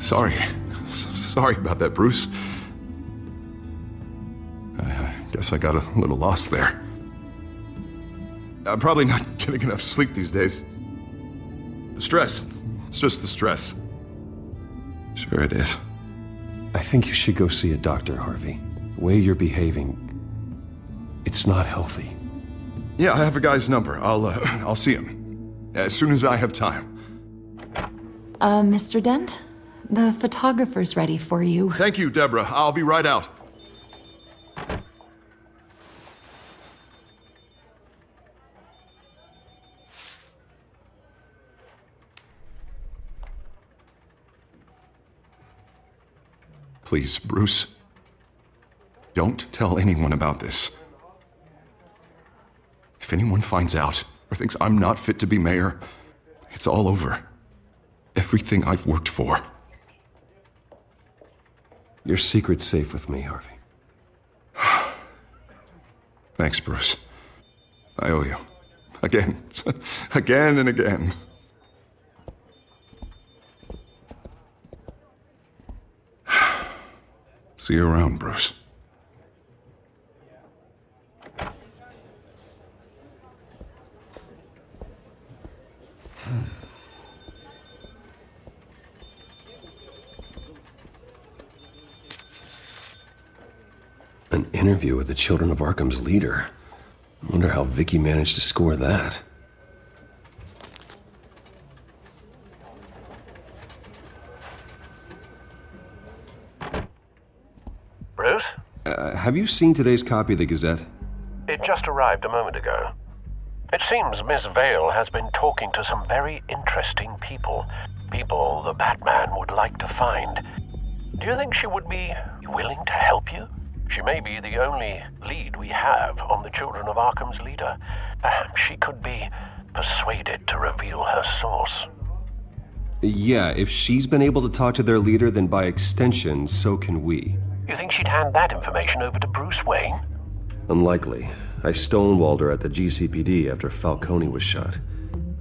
Sorry. Sorry about that, Bruce. I guess I got a little lost there. I'm probably not getting enough sleep these days. The stress. It's just the stress. Sure it is. I think you should go see a doctor, Harvey. The way you're behaving, it's not healthy. Yeah, I have a guy's number. I'll see him as soon as I have time. Mr. Dent? The photographer's ready for you. Thank you, Deborah. I'll be right out. Please, Bruce. Don't tell anyone about this. If anyone finds out or thinks I'm not fit to be mayor, it's all over. Everything I've worked for. Your secret's safe with me, Harvey. Thanks, Bruce. I owe you. Again. Again and again. See you around, Bruce. An interview with the Children of Arkham's leader. I wonder how Vicky managed to score that. Bruce? Have you seen today's copy of the Gazette? It just arrived a moment ago. It seems Miss Vale has been talking to some very interesting people. People the Batman would like to find. Do you think she would be willing to help you? She may be the only lead we have on the Children of Arkham's leader. Perhaps she could be persuaded to reveal her source. Yeah, if she's been able to talk to their leader, then by extension, so can we. You think she'd hand that information over to Bruce Wayne? Unlikely. I stonewalled her at the GCPD after Falcone was shot.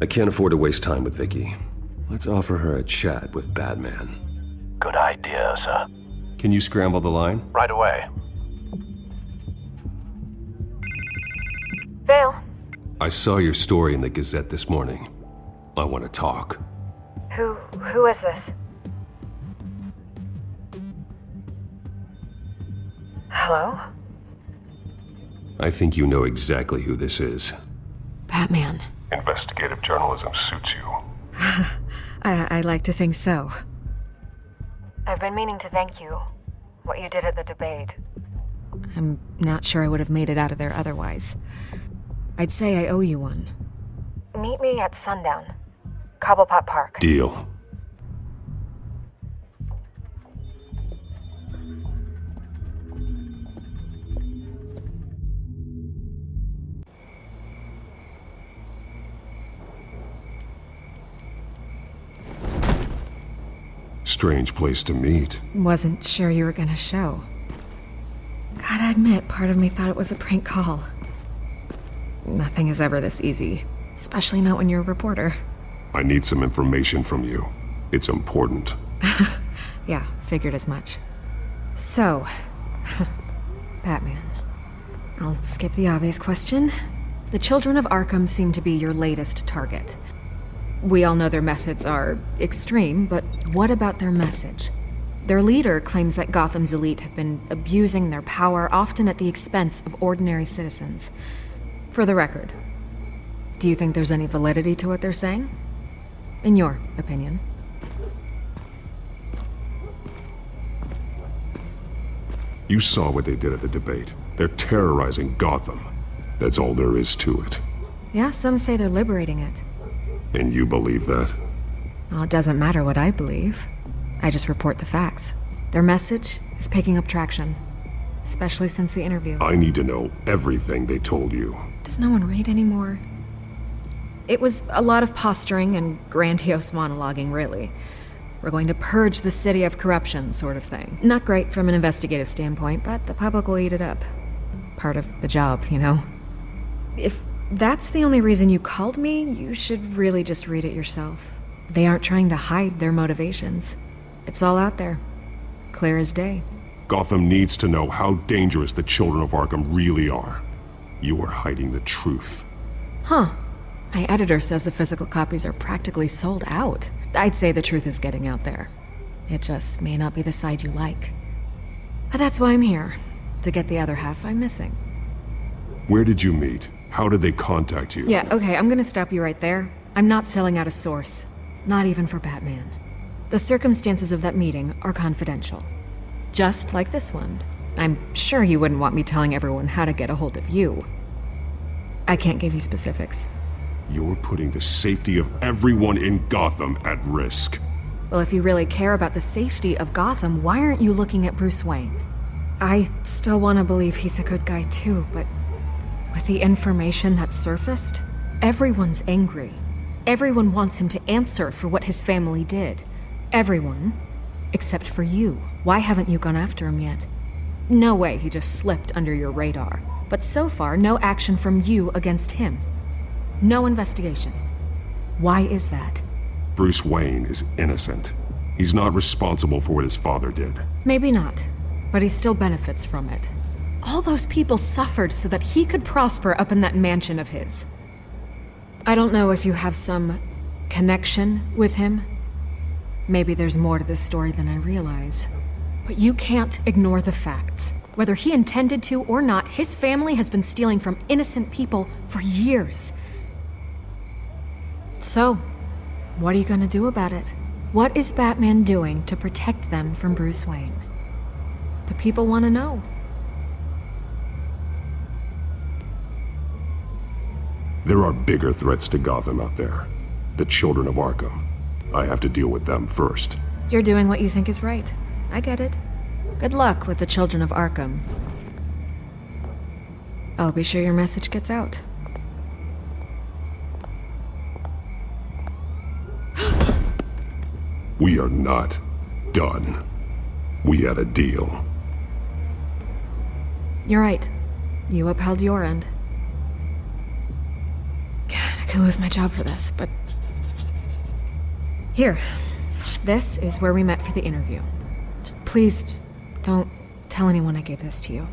I can't afford to waste time with Vicky. Let's offer her a chat with Batman. Good idea, sir. Can you scramble the line? Right away. Vale? I saw your story in the Gazette this morning. I want to talk. Who is this? Hello? I think you know exactly who this is. Batman. Investigative journalism suits you. I like to think so. I've been meaning to thank you. What you did at the debate. I'm not sure I would have made it out of there otherwise. I'd say I owe you one. Meet me at sundown. Cobblepot Park. Deal. Strange place to meet. Wasn't sure you were gonna show. Gotta admit, part of me thought it was a prank call. Nothing is ever this easy, especially not when you're a reporter. I need some information from you. It's important. Yeah, figured as much. So, Batman, I'll skip the obvious question. The children of Arkham seem to be your latest target. We all know their methods are extreme, but what about their message? Their leader claims that Gotham's elite have been abusing their power, often at the expense of ordinary citizens. For the record, do you think there's any validity to what they're saying? In your opinion? You saw what they did at the debate. They're terrorizing Gotham. That's all there is to it. Yeah, some say they're liberating it. And you believe that? Well, it doesn't matter what I believe. I just report the facts. Their message is picking up traction, especially since the interview. I need to know everything they told you. Does no one read anymore? It was a lot of posturing and grandiose monologuing, really. We're going to purge the city of corruption, sort of thing. Not great from an investigative standpoint, but the public will eat it up. Part of the job, you know? If that's the only reason you called me, you should really just read it yourself. They aren't trying to hide their motivations. It's all out there. Clear as day. Gotham needs to know how dangerous the children of Arkham really are. You are hiding the truth. Huh. My editor says the physical copies are practically sold out. I'd say the truth is getting out there. It just may not be the side you like. But that's why I'm here. To get the other half I'm missing. Where did you meet? How did they contact you? Yeah, okay, I'm gonna stop you right there. I'm not selling out a source. Not even for Batman. The circumstances of that meeting are confidential. Just like this one. I'm sure you wouldn't want me telling everyone how to get a hold of you. I can't give you specifics. You're putting the safety of everyone in Gotham at risk. Well, if you really care about the safety of Gotham, why aren't you looking at Bruce Wayne? I still want to believe he's a good guy too, but with the information that's surfaced, everyone's angry. Everyone wants him to answer for what his family did. Everyone, except for you. Why haven't you gone after him yet? No way he just slipped under your radar. But so far, no action from you against him. No investigation. Why is that? Bruce Wayne is innocent. He's not responsible for what his father did. Maybe not, but he still benefits from it. All those people suffered so that he could prosper up in that mansion of his. I don't know if you have some connection with him. Maybe there's more to this story than I realize. But you can't ignore the facts. Whether he intended to or not, his family has been stealing from innocent people for years. So, what are you gonna do about it? What is Batman doing to protect them from Bruce Wayne? The people want to know. There are bigger threats to Gotham out there. The children of Arkham. I have to deal with them first. You're doing what you think is right. I get it. Good luck with the children of Arkham. I'll be sure your message gets out. We are not done. We had a deal. You're right. You upheld your end. God, I could lose my job for this, but... Here. This is where we met for the interview. Just please, don't tell anyone I gave this to you.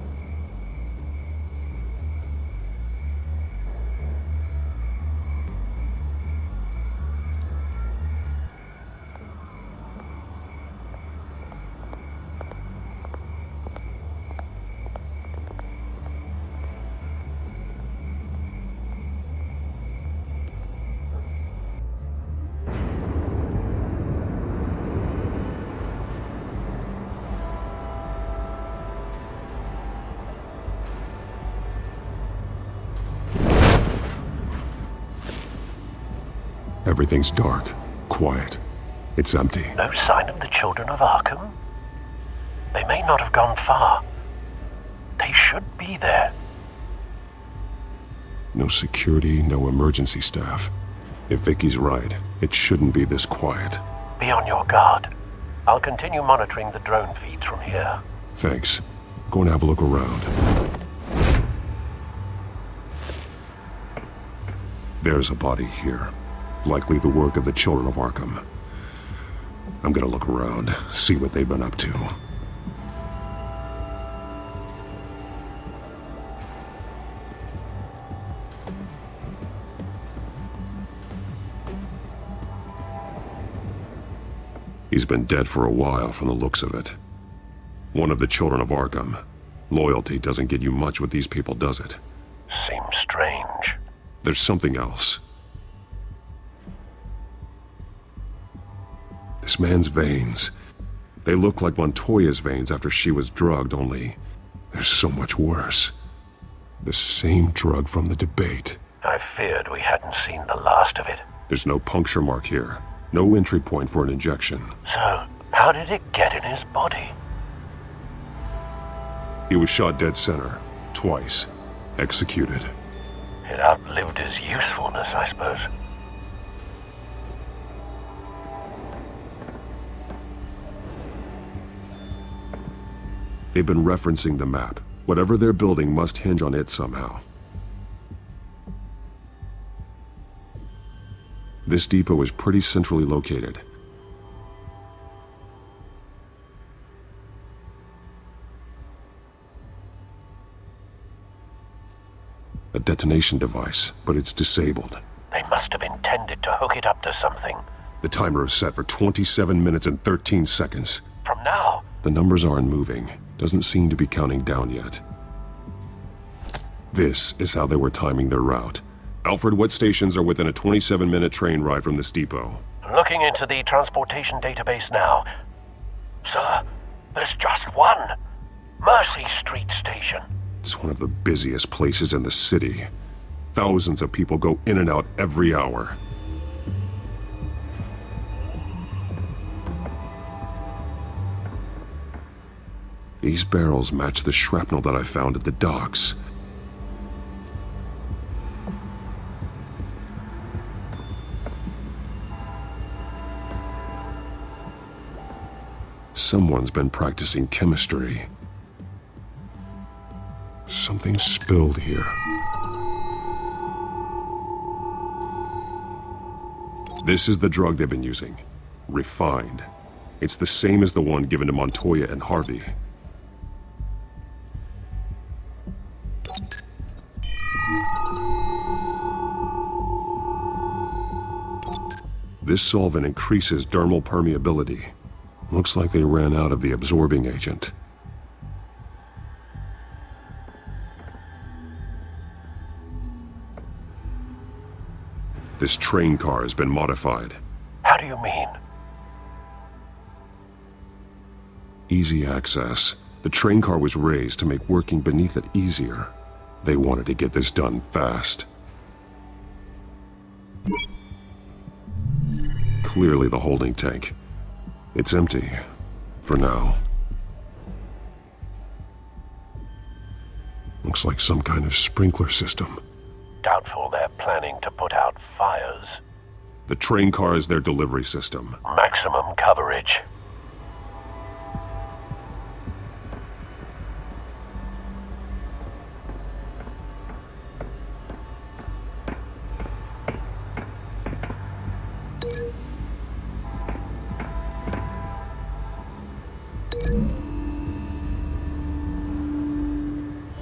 Everything's dark, quiet. It's empty. No sign of the children of Arkham? They may not have gone far. They should be there. No security, no emergency staff. If Vicky's right, it shouldn't be this quiet. Be on your guard. I'll continue monitoring the drone feeds from here. Thanks. Go and have a look around. There's a body here. Likely the work of the children of Arkham. I'm gonna look around, see what they've been up to. He's been dead for a while from the looks of it. One of the children of Arkham. Loyalty doesn't get you much with these people, does it? Seems strange. There's something else. This man's veins. They look like Montoya's veins after she was drugged, only they're so much worse. The same drug from the debate. I feared we hadn't seen the last of it. There's no puncture mark here. No entry point for an injection. So, how did it get in his body? He was shot dead center. Twice. Executed. It outlived his usefulness, I suppose. They've been referencing the map. Whatever they're building must hinge on it somehow. This depot is pretty centrally located. A detonation device, but it's disabled. They must have intended to hook it up to something. The timer is set for 27 minutes and 13 seconds. From now? The numbers aren't moving. Doesn't seem to be counting down yet. This is how they were timing their route. Alfred, what stations are within a 27-minute train ride from this depot? Looking into the transportation database now. Sir, there's just one. Mercy Street Station. It's one of the busiest places in the city. Thousands of people go in and out every hour. These barrels match the shrapnel that I found at the docks. Someone's been practicing chemistry. Something spilled here. This is the drug they've been using. Refined. It's the same as the one given to Montoya and Harvey. This solvent increases dermal permeability. Looks like they ran out of the absorbing agent. This train car has been modified. How do you mean? Easy access. The train car was raised to make working beneath it easier. They wanted to get this done fast. Clearly the holding tank. It's empty. For now. Looks like some kind of sprinkler system. Doubtful they're planning to put out fires. The train car is their delivery system. Maximum coverage.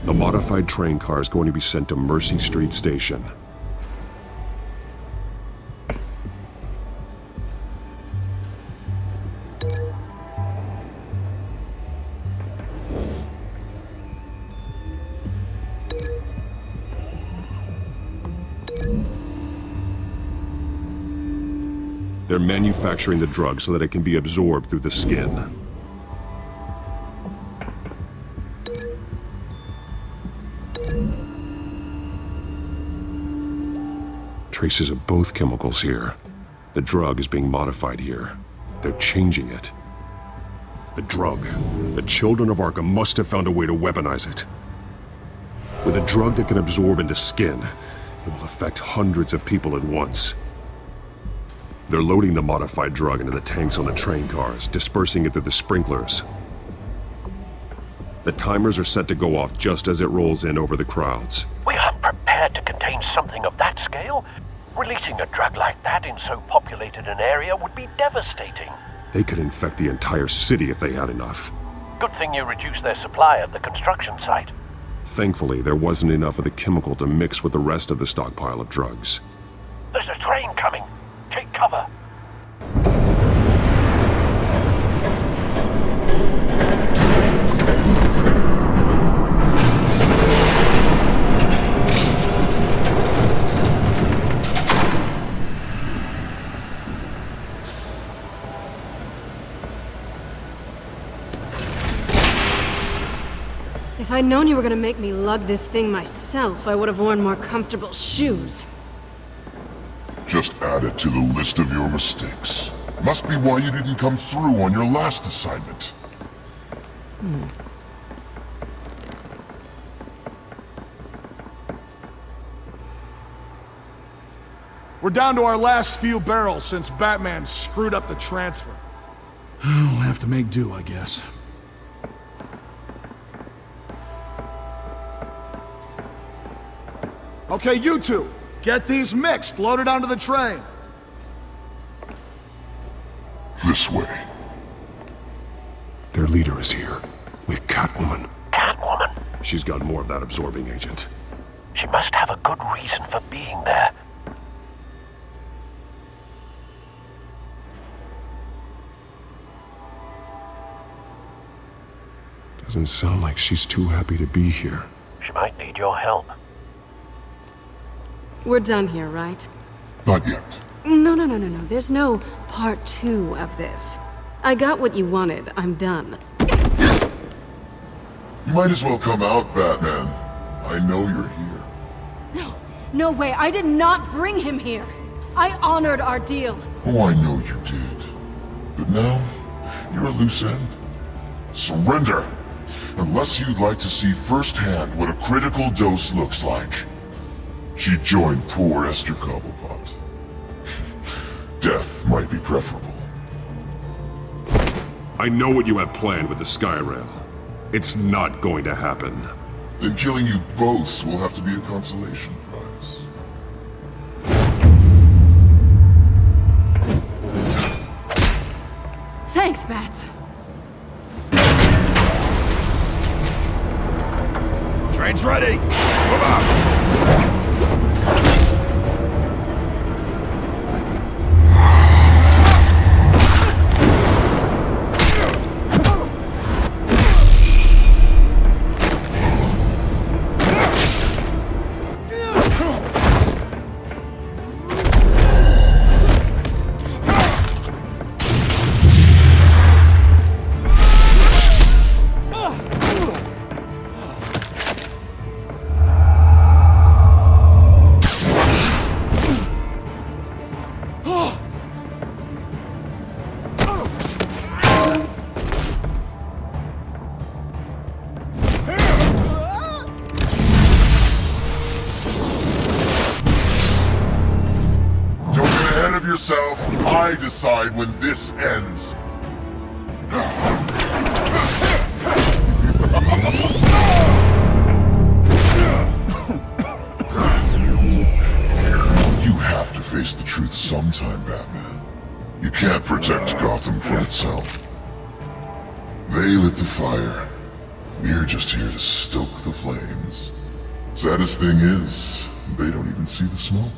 The modified train car is going to be sent to Mercy Street Station. They're manufacturing the drug so that it can be absorbed through the skin. Traces of both chemicals here. The drug is being modified here. They're changing it. The drug. The children of Arkham must have found a way to weaponize it. With a drug that can absorb into skin, it will affect hundreds of people at once. They're loading the modified drug into the tanks on the train cars, dispersing it through the sprinklers. The timers are set to go off just as it rolls in over the crowds. We aren't prepared to contain something of that scale. Releasing a drug like that in so populated an area would be devastating. They could infect the entire city if they had enough. Good thing you reduced their supply at the construction site. Thankfully, there wasn't enough of the chemical to mix with the rest of the stockpile of drugs. There's a train coming. Take cover. If I'd known you were gonna make me lug this thing myself, I would have worn more comfortable shoes. Just add it to the list of your mistakes. Must be why you didn't come through on your last assignment. We're down to our last few barrels since Batman screwed up the transfer. We'll have to make do, I guess. Okay, you two, get these mixed, loaded onto the train. This way. Their leader is here, with Catwoman. Catwoman? She's got more of that absorbing agent. She must have a good reason for being there. Doesn't sound like she's too happy to be here. She might need your help. We're done here, right? Not yet. No. There's no part 2 of this. I got what you wanted. I'm done. You might as well come out, Batman. I know you're here. No way. I did not bring him here. I honored our deal. Oh, I know you did. But now, you're a loose end. Surrender! Unless you'd like to see firsthand what a critical dose looks like. She joined poor Esther Cobblepot. Death might be preferable. I know what you have planned with the Skyrail. It's not going to happen. Then killing you both will have to be a consolation prize. Thanks, Bats. Train's ready! Move out! Yourself, I decide when this ends. You have to face the truth sometime, Batman. You can't protect Gotham from itself. They lit the fire. We're just here to stoke the flames. Saddest thing is, they don't even see the smoke.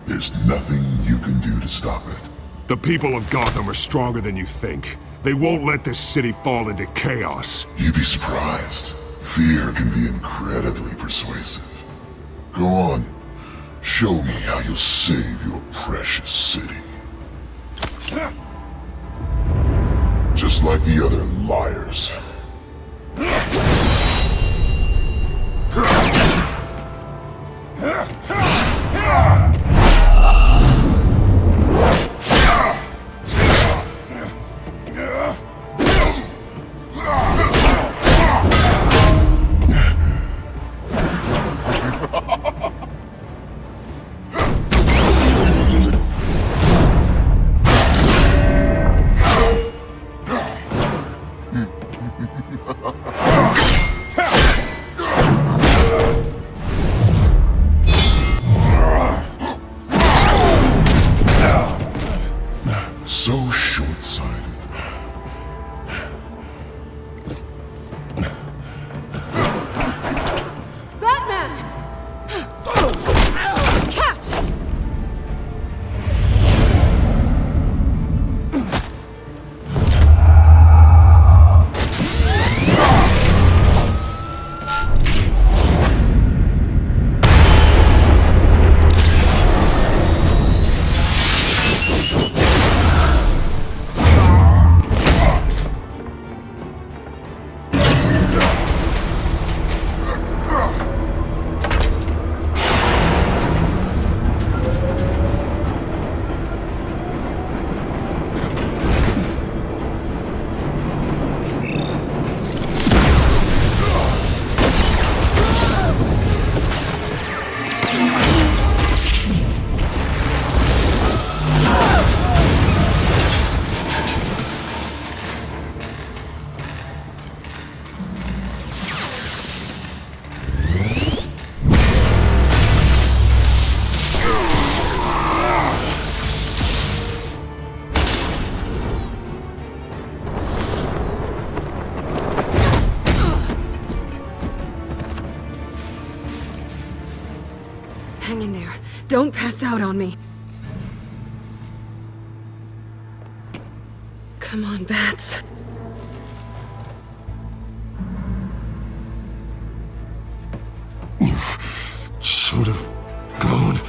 There's nothing you can do to stop it. The people of Gotham are stronger than you think. They won't let this city fall into chaos. You'd be surprised. Fear can be incredibly persuasive. Go on. Show me how you'll save your precious city. Just like the other liars. So short-sighted. Batman! Catch! Don't pass out on me. Come on, Bats. Should have gone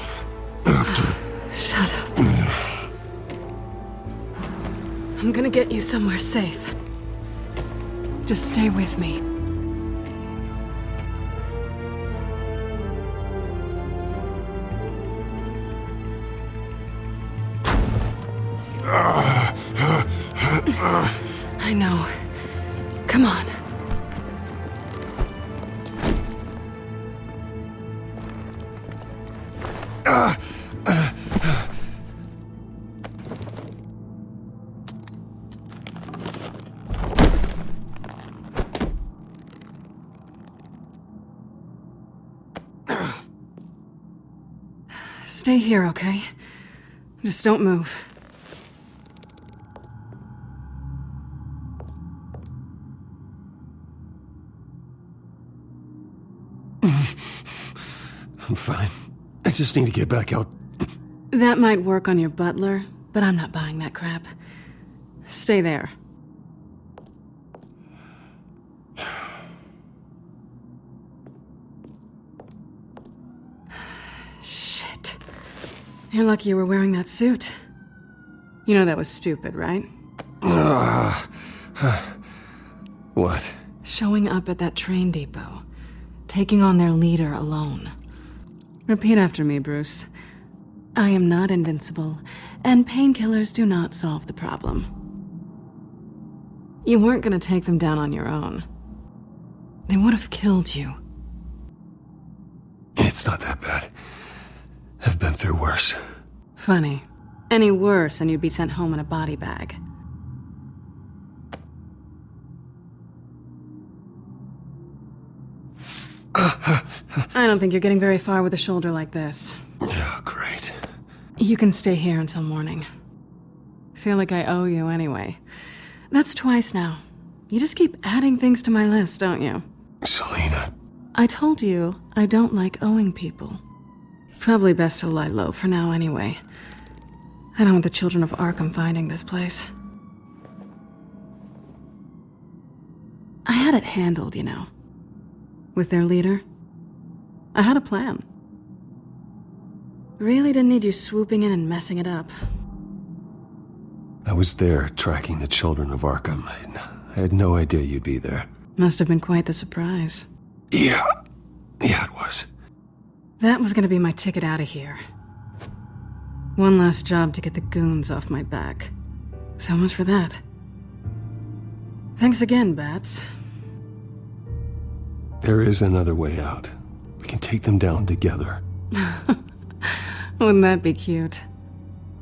after. Shut up. I'm gonna get you somewhere safe. Just stay with me. I know. Come on. Stay here, okay? Just don't move. I'm fine. I just need to get back out. That might work on your butler, but I'm not buying that crap. Stay there. Shit. You're lucky you were wearing that suit. You know that was stupid, right? What? Showing up at that train depot. Taking on their leader alone. Repeat after me, Bruce. I am not invincible, and painkillers do not solve the problem. You weren't gonna take them down on your own. They would have killed you. It's not that bad. I've been through worse. Funny. Any worse and you'd be sent home in a body bag. I don't think you're getting very far with a shoulder like this. Oh, great. You can stay here until morning. Feel like I owe you anyway. That's twice now. You just keep adding things to my list, don't you? Selina. I told you I don't like owing people. Probably best to lie low for now anyway. I don't want the children of Arkham finding this place. I had it handled, you know. With their leader. I had a plan. Really didn't need you swooping in and messing it up. I was there tracking the children of Arkham. I had no idea you'd be there. Must have been quite the surprise. Yeah, it was. That was gonna be my ticket out of here. One last job to get the goons off my back. So much for that. Thanks again, Bats. There is another way out. We can take them down together. Wouldn't that be cute?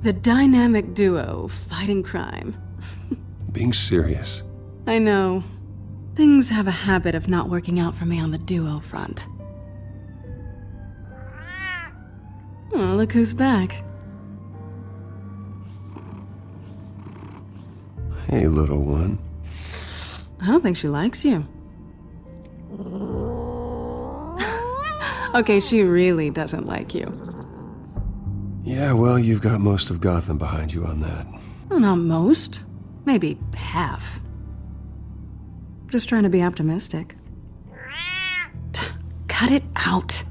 The dynamic duo fighting crime. Being serious. I know. Things have a habit of not working out for me on the duo front. Oh, look who's back. Hey, little one. I don't think she likes you. Okay, she really doesn't like you. Yeah, well, you've got most of Gotham behind you on that. Well, not most. Maybe half. Just trying to be optimistic. Cut it out.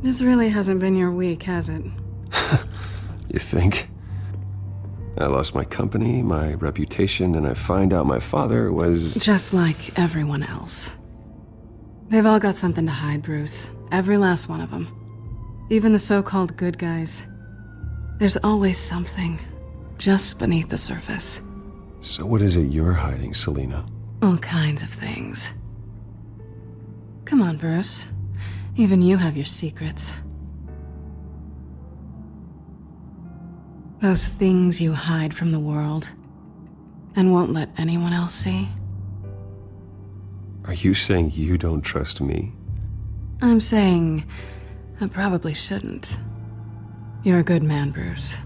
This really hasn't been your week, has it? You think? I lost my company, my reputation, and I find out my father was... Just like everyone else. They've all got something to hide, Bruce. Every last one of them. Even the so-called good guys. There's always something just beneath the surface. So what is it you're hiding, Selina? All kinds of things. Come on, Bruce. Even you have your secrets. Those things you hide from the world and won't let anyone else see. Are you saying you don't trust me? I'm saying I probably shouldn't. You're a good man, Bruce.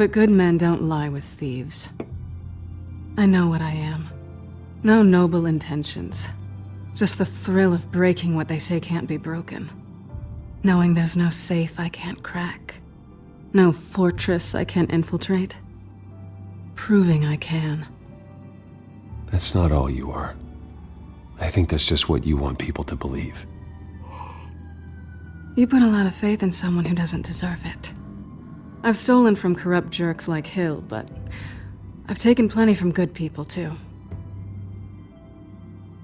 But good men don't lie with thieves. I know what I am. No noble intentions. Just the thrill of breaking what they say can't be broken. Knowing there's no safe I can't crack. No fortress I can't infiltrate. Proving I can. That's not all you are. I think that's just what you want people to believe. You put a lot of faith in someone who doesn't deserve it. I've stolen from corrupt jerks like Hill, but I've taken plenty from good people, too.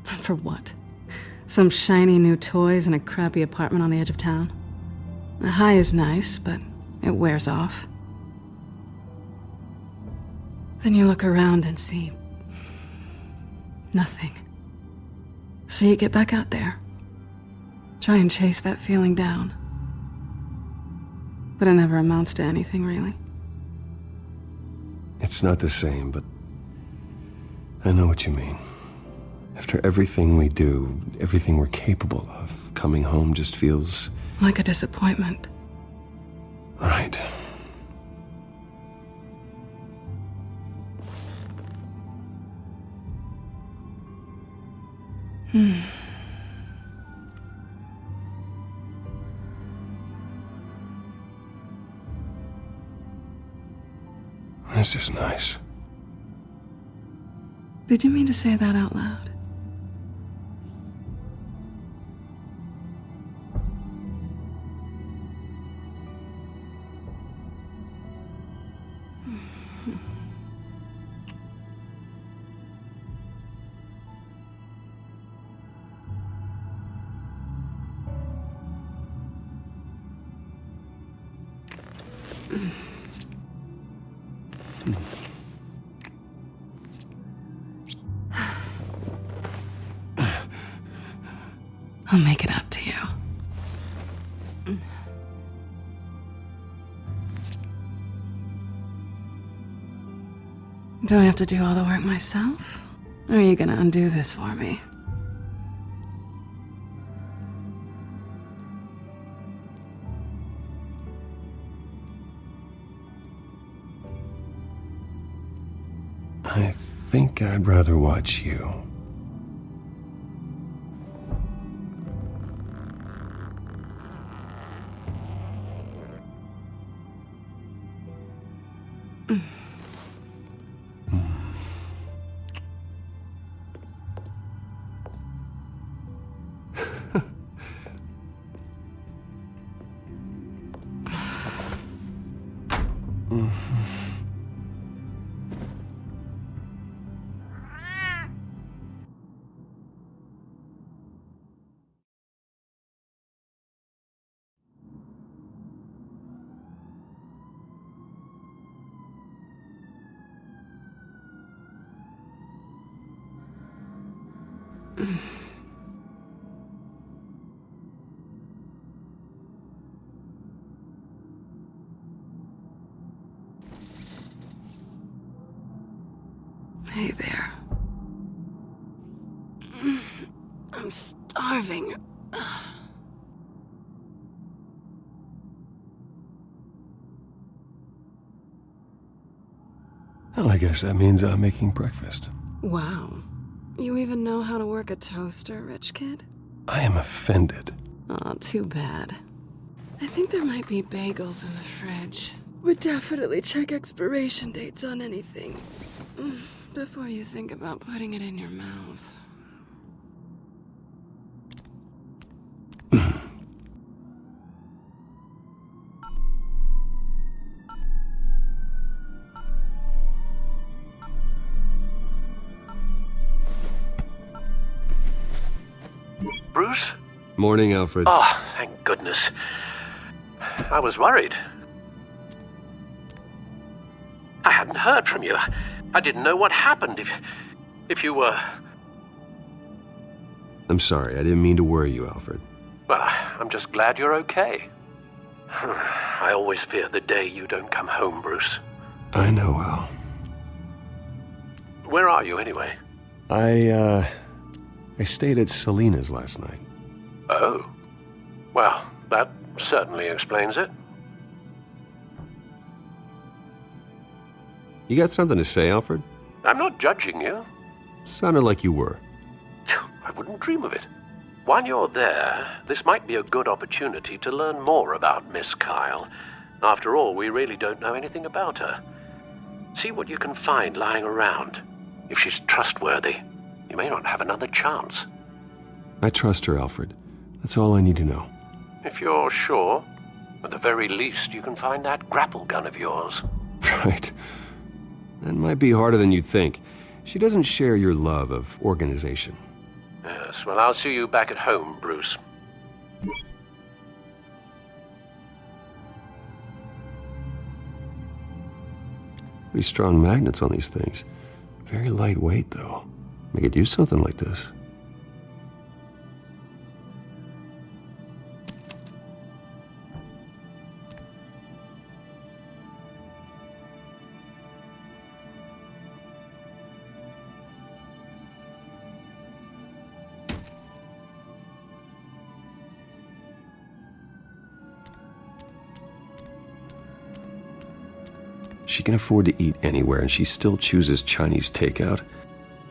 For what? Some shiny new toys and a crappy apartment on the edge of town? The high is nice, but it wears off. Then you look around and see nothing. So you get back out there. Try and chase that feeling down. But it never amounts to anything, really. It's not the same, but I know what you mean. After everything we do, everything we're capable of, coming home just feels... like a disappointment. Right. This is nice. Did you mean to say that out loud? I'll make it up to you. Do I have to do all the work myself? Or are you gonna undo this for me? I think I'd rather watch you. Hey there. I'm starving. Well, I guess that means I'm making breakfast. Wow. You even know how to work a toaster, rich kid? I am offended. Aw, too bad. I think there might be bagels in the fridge. Would definitely check expiration dates on anything before you think about putting it in your mouth. Bruce? Morning, Alfred. Oh, thank goodness. I was worried. I hadn't heard from you. I didn't know what happened if you were... I'm sorry, I didn't mean to worry you, Alfred. Well, I'm just glad you're okay. I always fear the day you don't come home, Bruce. I know, Al. Where are you, anyway? I stayed at Selena's last night. Oh. Well, that certainly explains it. You got something to say, Alfred? I'm not judging you. Sounded like you were. I wouldn't dream of it. While you're there, this might be a good opportunity to learn more about Miss Kyle. After all, we really don't know anything about her. See what you can find lying around. If she's trustworthy, you may not have another chance. I trust her, Alfred. That's all I need to know. If you're sure, at the very least, you can find that grapple gun of yours. Right. That might be harder than you'd think. She doesn't share your love of organization. Yes, well, I'll see you back at home, Bruce. Pretty strong magnets on these things. Very lightweight, though. They could use something like this. She can afford to eat anywhere, and she still chooses Chinese takeout.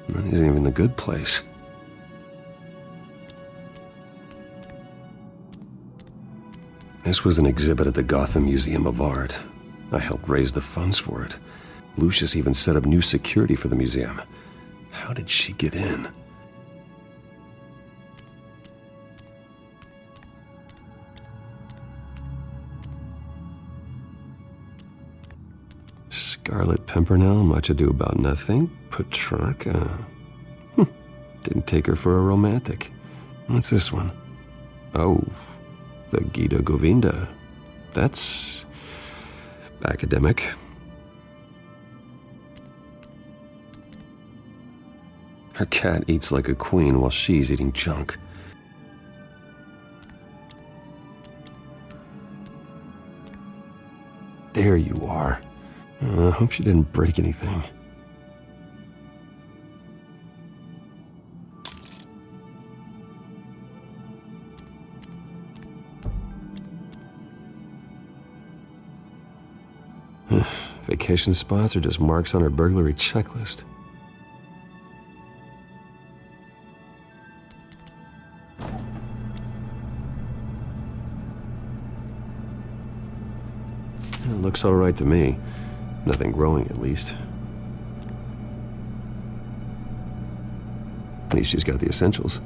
That isn't even the good place. This was an exhibit at the Gotham Museum of Art. I helped raise the funds for it. Lucius even set up new security for the museum. How did she get in? Scarlet Pimpernel, much ado about nothing. Petrarca. Didn't take her for a romantic. What's this one? Oh, the Gita Govinda. That's academic. Her cat eats like a queen while she's eating junk. There you are. I hope she didn't break anything. Vacation spots are just marks on her burglary checklist. It looks all right to me. Nothing growing, at least. At least she's got the essentials.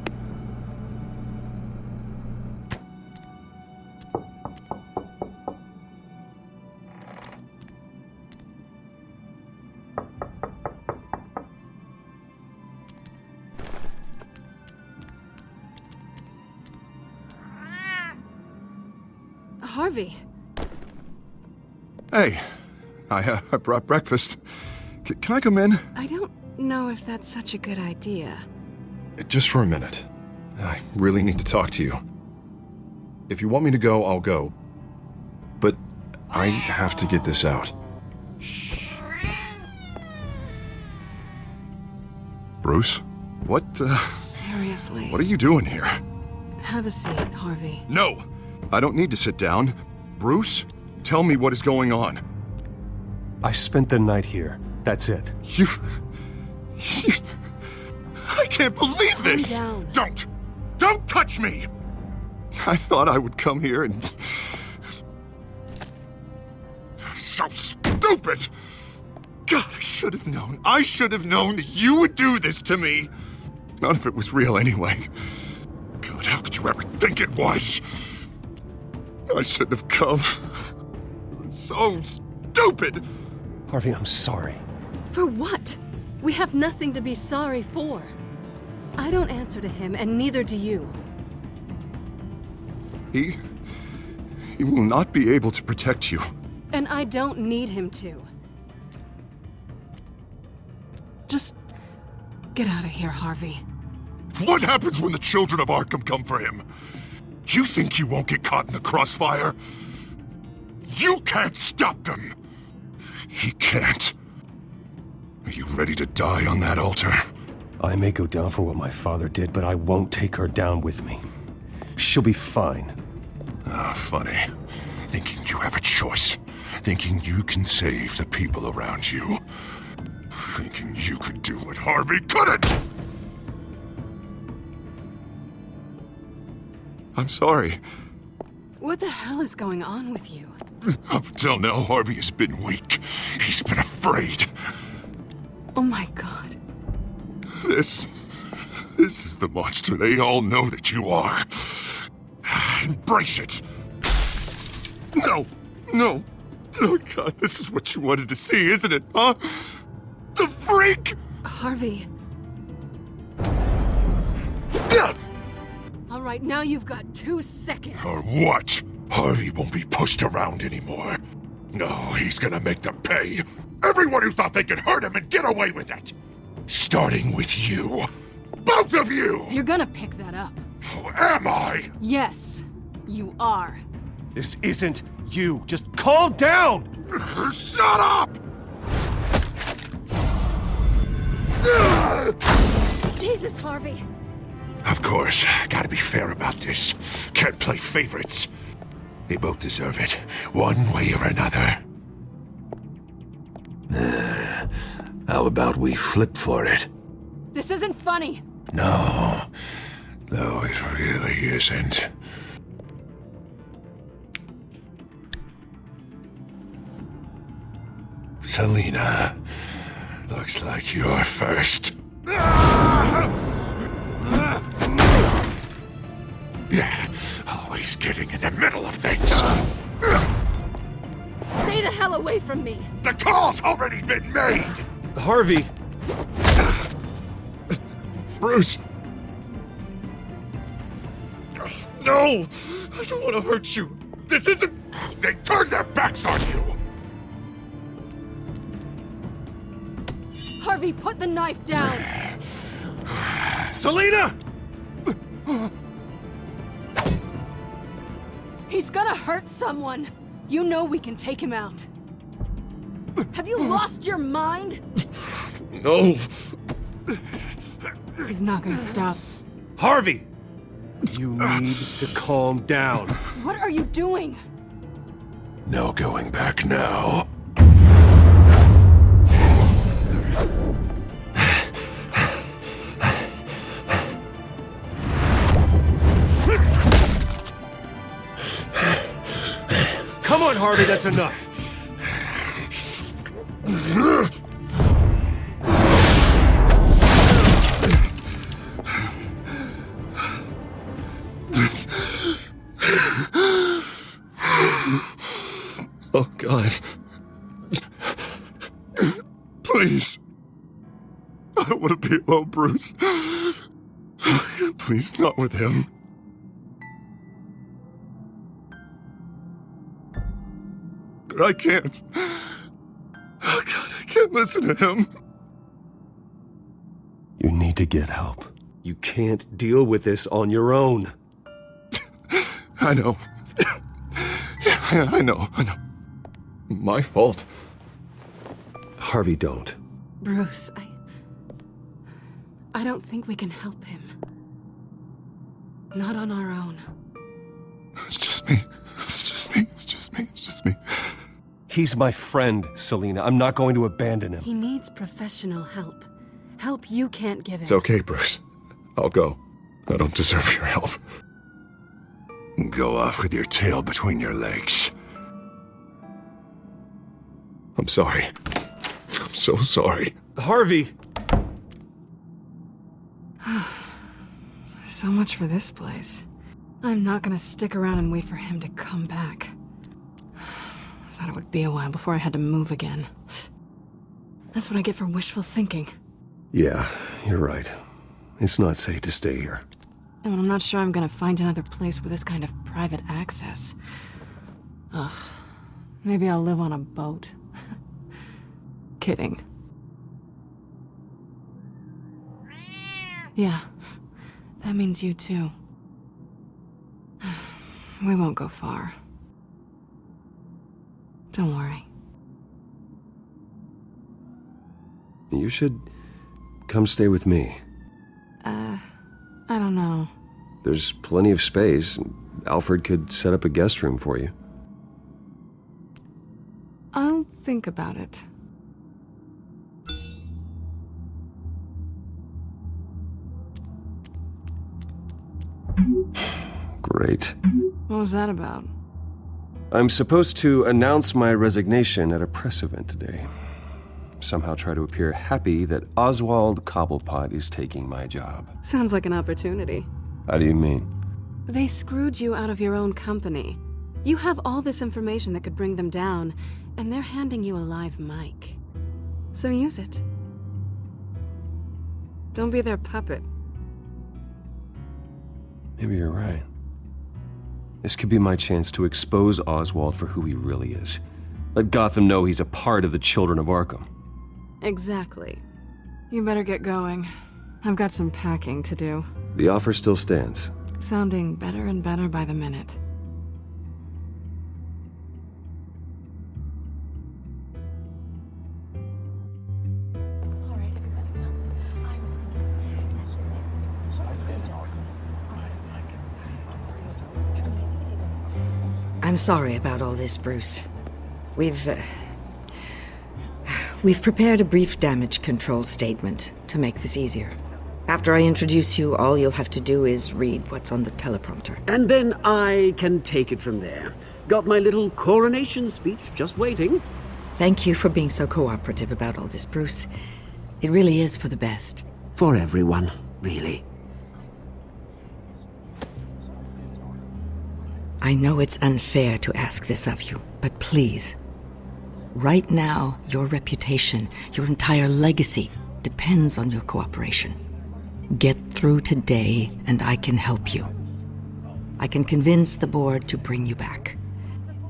Harvey. Hey, I brought breakfast. Can I come in? I don't know if that's such a good idea. Just for a minute. I really need to talk to you. If you want me to go, I'll go. But I have to get this out. Bruce? What, Seriously. What are you doing here? Have a seat, Harvey. No! I don't need to sit down. Bruce, tell me what is going on. I spent the night here. That's it. You... I can't believe this! Calm down. Don't touch me! I thought I would come here and... So stupid! God, I should have known. I should have known that you would do this to me! None of it was real anyway. God, how could you ever think it was? I shouldn't have come. It was so stupid! Harvey, I'm sorry. For what? We have nothing to be sorry for. I don't answer to him, and neither do you. He will not be able to protect you. And I don't need him to. Just get out of here, Harvey. What happens when the children of Arkham come for him? You think you won't get caught in the crossfire? You can't stop them! He can't. Are you ready to die on that altar? I may go down for what my father did, but I won't take her down with me. She'll be fine. Ah, funny. Thinking you have a choice. thinking you can save the people around you. Thinking you could do what Harvey couldn't! I'm sorry. What the hell is going on with you? Up until now, Harvey has been weak. He's been afraid. Oh my god. This is the monster they all know that you are. Embrace it. No. Oh God, this is what you wanted to see, isn't it, huh? The freak! Harvey. All right, now you've got 2 seconds. Or what? Harvey won't be pushed around anymore. No, he's gonna make them pay. Everyone who thought they could hurt him and get away with it. Starting with you. Both of you! You're gonna pick that up. Oh, am I? Yes, you are. This isn't you. Just calm down! Shut up! Jesus, Harvey. Of course, gotta be fair about this. Can't play favorites. They both deserve it, one way or another. How about we flip for it? This isn't funny. No, it really isn't. Selina, looks like you're first. Yeah, always getting in the middle of things. Stay the hell away from me. The call's already been made! Harvey! Bruce! No! I don't want to hurt you. This isn't... They turned their backs on you! Harvey, put the knife down! Selina! He's gonna hurt someone. You know we can take him out. Have you lost your mind? No. He's not gonna stop. Harvey! You need to calm down. What are you doing? No going back now. Come on, Harvey, that's enough. Oh, God. Please. I don't want to be alone, Bruce. Please, not with him. But I can't. Oh, God, I can't listen to him. You need to get help. You can't deal with this on your own. I know. Yeah, I know. My fault. Harvey, don't. Bruce, I don't think we can help him. Not on our own. It's just me. He's my friend, Selina. I'm not going to abandon him. He needs professional help. Help you can't give him. It's okay, Bruce. I'll go. I don't deserve your help. Go off with your tail between your legs. I'm sorry. I'm so sorry. Harvey! So much for this place. I'm not gonna stick around and wait for him to come back. Thought it would be a while before I had to move again. That's what I get for wishful thinking. Yeah, you're right. It's not safe to stay here. And I'm not sure I'm gonna find another place with this kind of private access. Ugh. Maybe I'll live on a boat. Kidding. Yeah. That means you too. We won't go far. Don't worry. You should come stay with me. I don't know. There's plenty of space. Alfred could set up a guest room for you. think about it. Great. What was that about? I'm supposed to announce my resignation at a press event today. Somehow try to appear happy that Oswald Cobblepot is taking my job. Sounds like an opportunity. How do you mean? They screwed you out of your own company. You have all this information that could bring them down, and they're handing you a live mic. So use it. Don't be their puppet. Maybe you're right. This could be my chance to expose Oswald for who he really is. Let Gotham know he's a part of the Children of Arkham. Exactly. You better get going. I've got some packing to do. The offer still stands. Sounding better and better by the minute. I'm sorry about all this, Bruce. We've prepared a brief damage control statement to make this easier. After I introduce you, all you'll have to do is read what's on the teleprompter. And then I can take it from there. Got my little coronation speech just waiting. Thank you for being so cooperative about all this, Bruce. It really is for the best. For everyone, really. I know it's unfair to ask this of you, but please. Right now, your reputation, your entire legacy, depends on your cooperation. Get through today, and I can help you. I can convince the board to bring you back.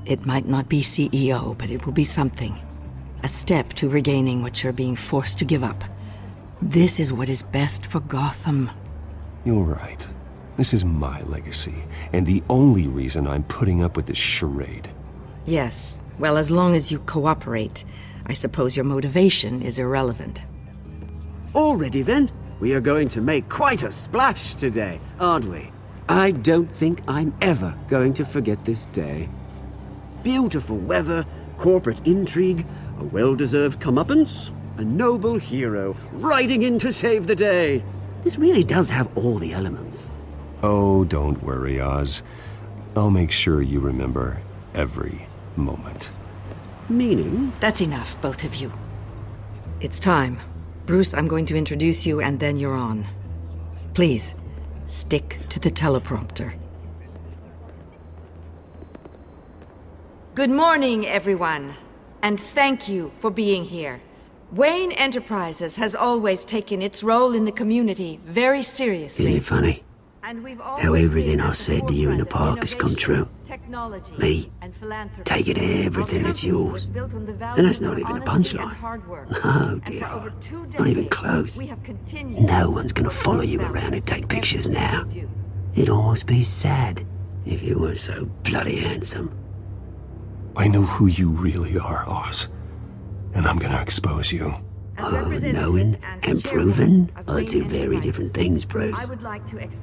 It might not be CEO, but it will be something. A step to regaining what you're being forced to give up. This is what is best for Gotham. You're right. This is my legacy, and the only reason I'm putting up with this charade. Yes. Well, as long as you cooperate, I suppose your motivation is irrelevant. Already then, we are going to make quite a splash today, aren't we? I don't think I'm ever going to forget this day. Beautiful weather, corporate intrigue, a well-deserved comeuppance, a noble hero riding in to save the day. This really does have all the elements. Oh, don't worry, Oz. I'll make sure you remember every moment. Meaning? That's enough, both of you. It's time. Bruce, I'm going to introduce you, and then you're on. Please, stick to the teleprompter. Good morning, everyone, and thank you for being here. Wayne Enterprises has always taken its role in the community very seriously. Isn't it funny? How everything I said to you in the park has come true. Me, taking everything that's yours. And that's not even a punchline. No, dear. Not even close. No one's gonna follow you around and take pictures now. It'd almost be sad if you were so bloody handsome. I know who you really are, Oz. And I'm gonna expose you. Oh, knowing and proving are two very different things, Bruce.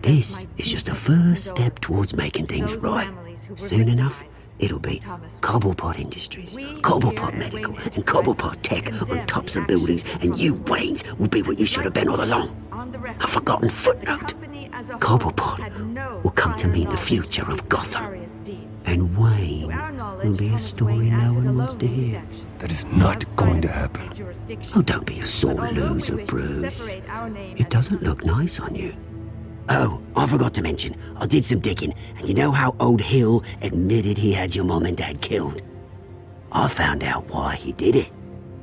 This is just a first step towards making things right. Soon enough, it'll be Cobblepot Industries, Cobblepot Medical, and Cobblepot Tech on tops of buildings, and you, Waynes, will be what you should have been all along. A forgotten footnote. Cobblepot will come to mean the future of Gotham. And Wayne will be a story no one wants to hear. That is not going to happen. Oh, don't be a sore loser, Bruce. It doesn't look nice on you. Oh, I forgot to mention, I did some digging, and you know how old Hill admitted he had your mom and dad killed? I found out why he did it.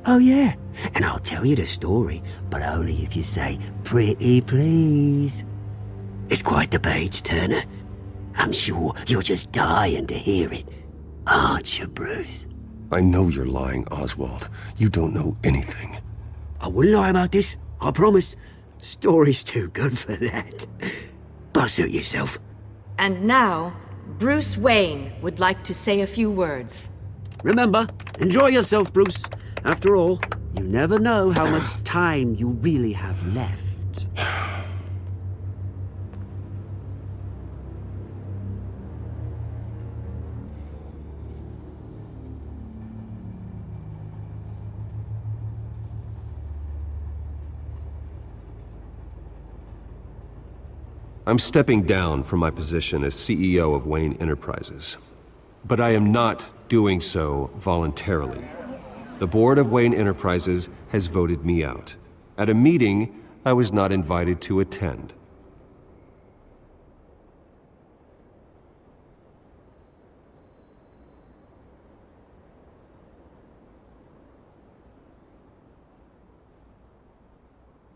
Oh yeah, and I'll tell you the story, but only if you say, pretty please. It's quite the page turner. I'm sure you're just dying to hear it. Aren't you, Bruce? I know you're lying, Oswald. You don't know anything. I wouldn't lie about this, I promise. Story's too good for that. But suit yourself. And now, Bruce Wayne would like to say a few words. Remember, enjoy yourself, Bruce. After all, you never know how much time you really have left. I'm stepping down from my position as CEO of Wayne Enterprises. But I am not doing so voluntarily. The board of Wayne Enterprises has voted me out, at a meeting I was not invited to attend.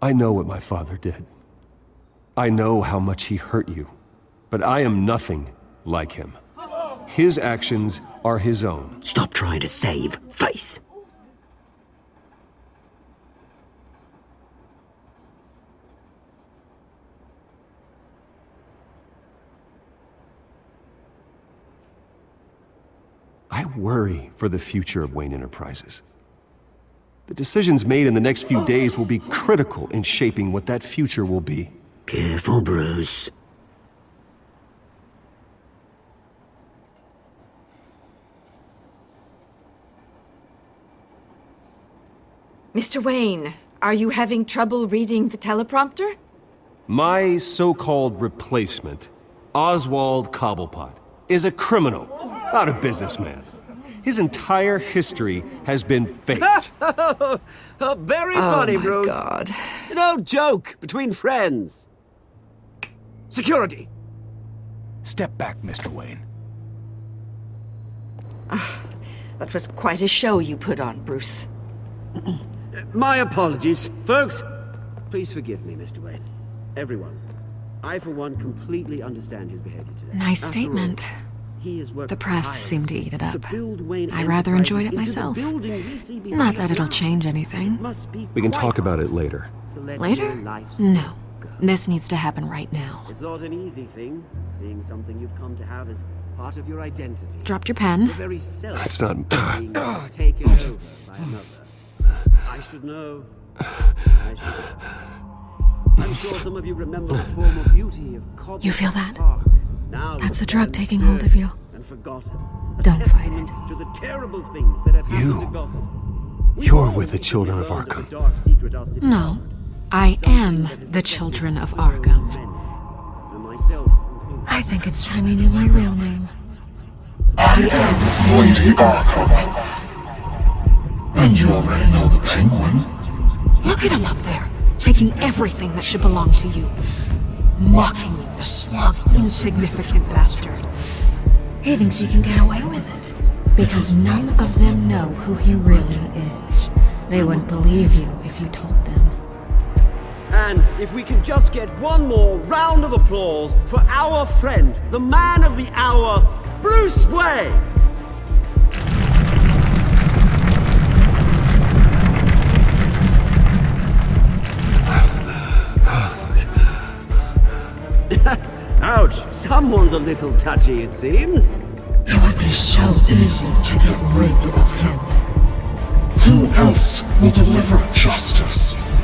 I know what my father did. I know how much he hurt you, but I am nothing like him. His actions are his own. Stop trying to save face. I worry for the future of Wayne Enterprises. The decisions made in the next few days will be critical in shaping what that future will be. Careful, Bruce. Mr. Wayne, are you having trouble reading the teleprompter? My so-called replacement, Oswald Cobblepot, is a criminal, not a businessman. His entire history has been faked. Very funny, my Bruce. God. No joke between friends. Security. Step back, Mr. Wayne. That was quite a show you put on, Bruce. My apologies. Folks, please forgive me, Mr. Wayne. Everyone. I, for one, completely understand his behavior today. Nice After statement. all, he has worked The press tirelessly seemed to eat it up. to build Wayne I rather Enterprises enjoyed it into the myself. building we see behind Not us that it'll now. change anything. Must be We can quite talk about it later. to let Later? your life No. This needs to happen right now. It's not an easy thing, seeing something you've come to have as part of your identity. Dropped your pen? The very self That's not... being taken over by another. I should know. I should know. I'm sure some of you remember the former beauty of Cobb. You feel that? Park. Now That's the the drug town is taking hold of dead you. and forgotten. A Don't fight testament it. to the terrible things that have happened to Gotham. You're with the children of Arkham. Dark secret our city No. I am the children of Arkham. and myself included. I think it's time you knew my real name. I am Lady Arkham. And you already know the Penguin. Look at him up there, taking everything that should belong to you. Mocking you, the smug, insignificant bastard. He thinks he can get away with it, because none of them know who he really is. They wouldn't believe you if you told them. And if we can just get one more round of applause for our friend, the man of the hour, Bruce Wayne! Ouch, someone's a little touchy, it seems. It would be so easy to get rid of him. Who else will deliver justice?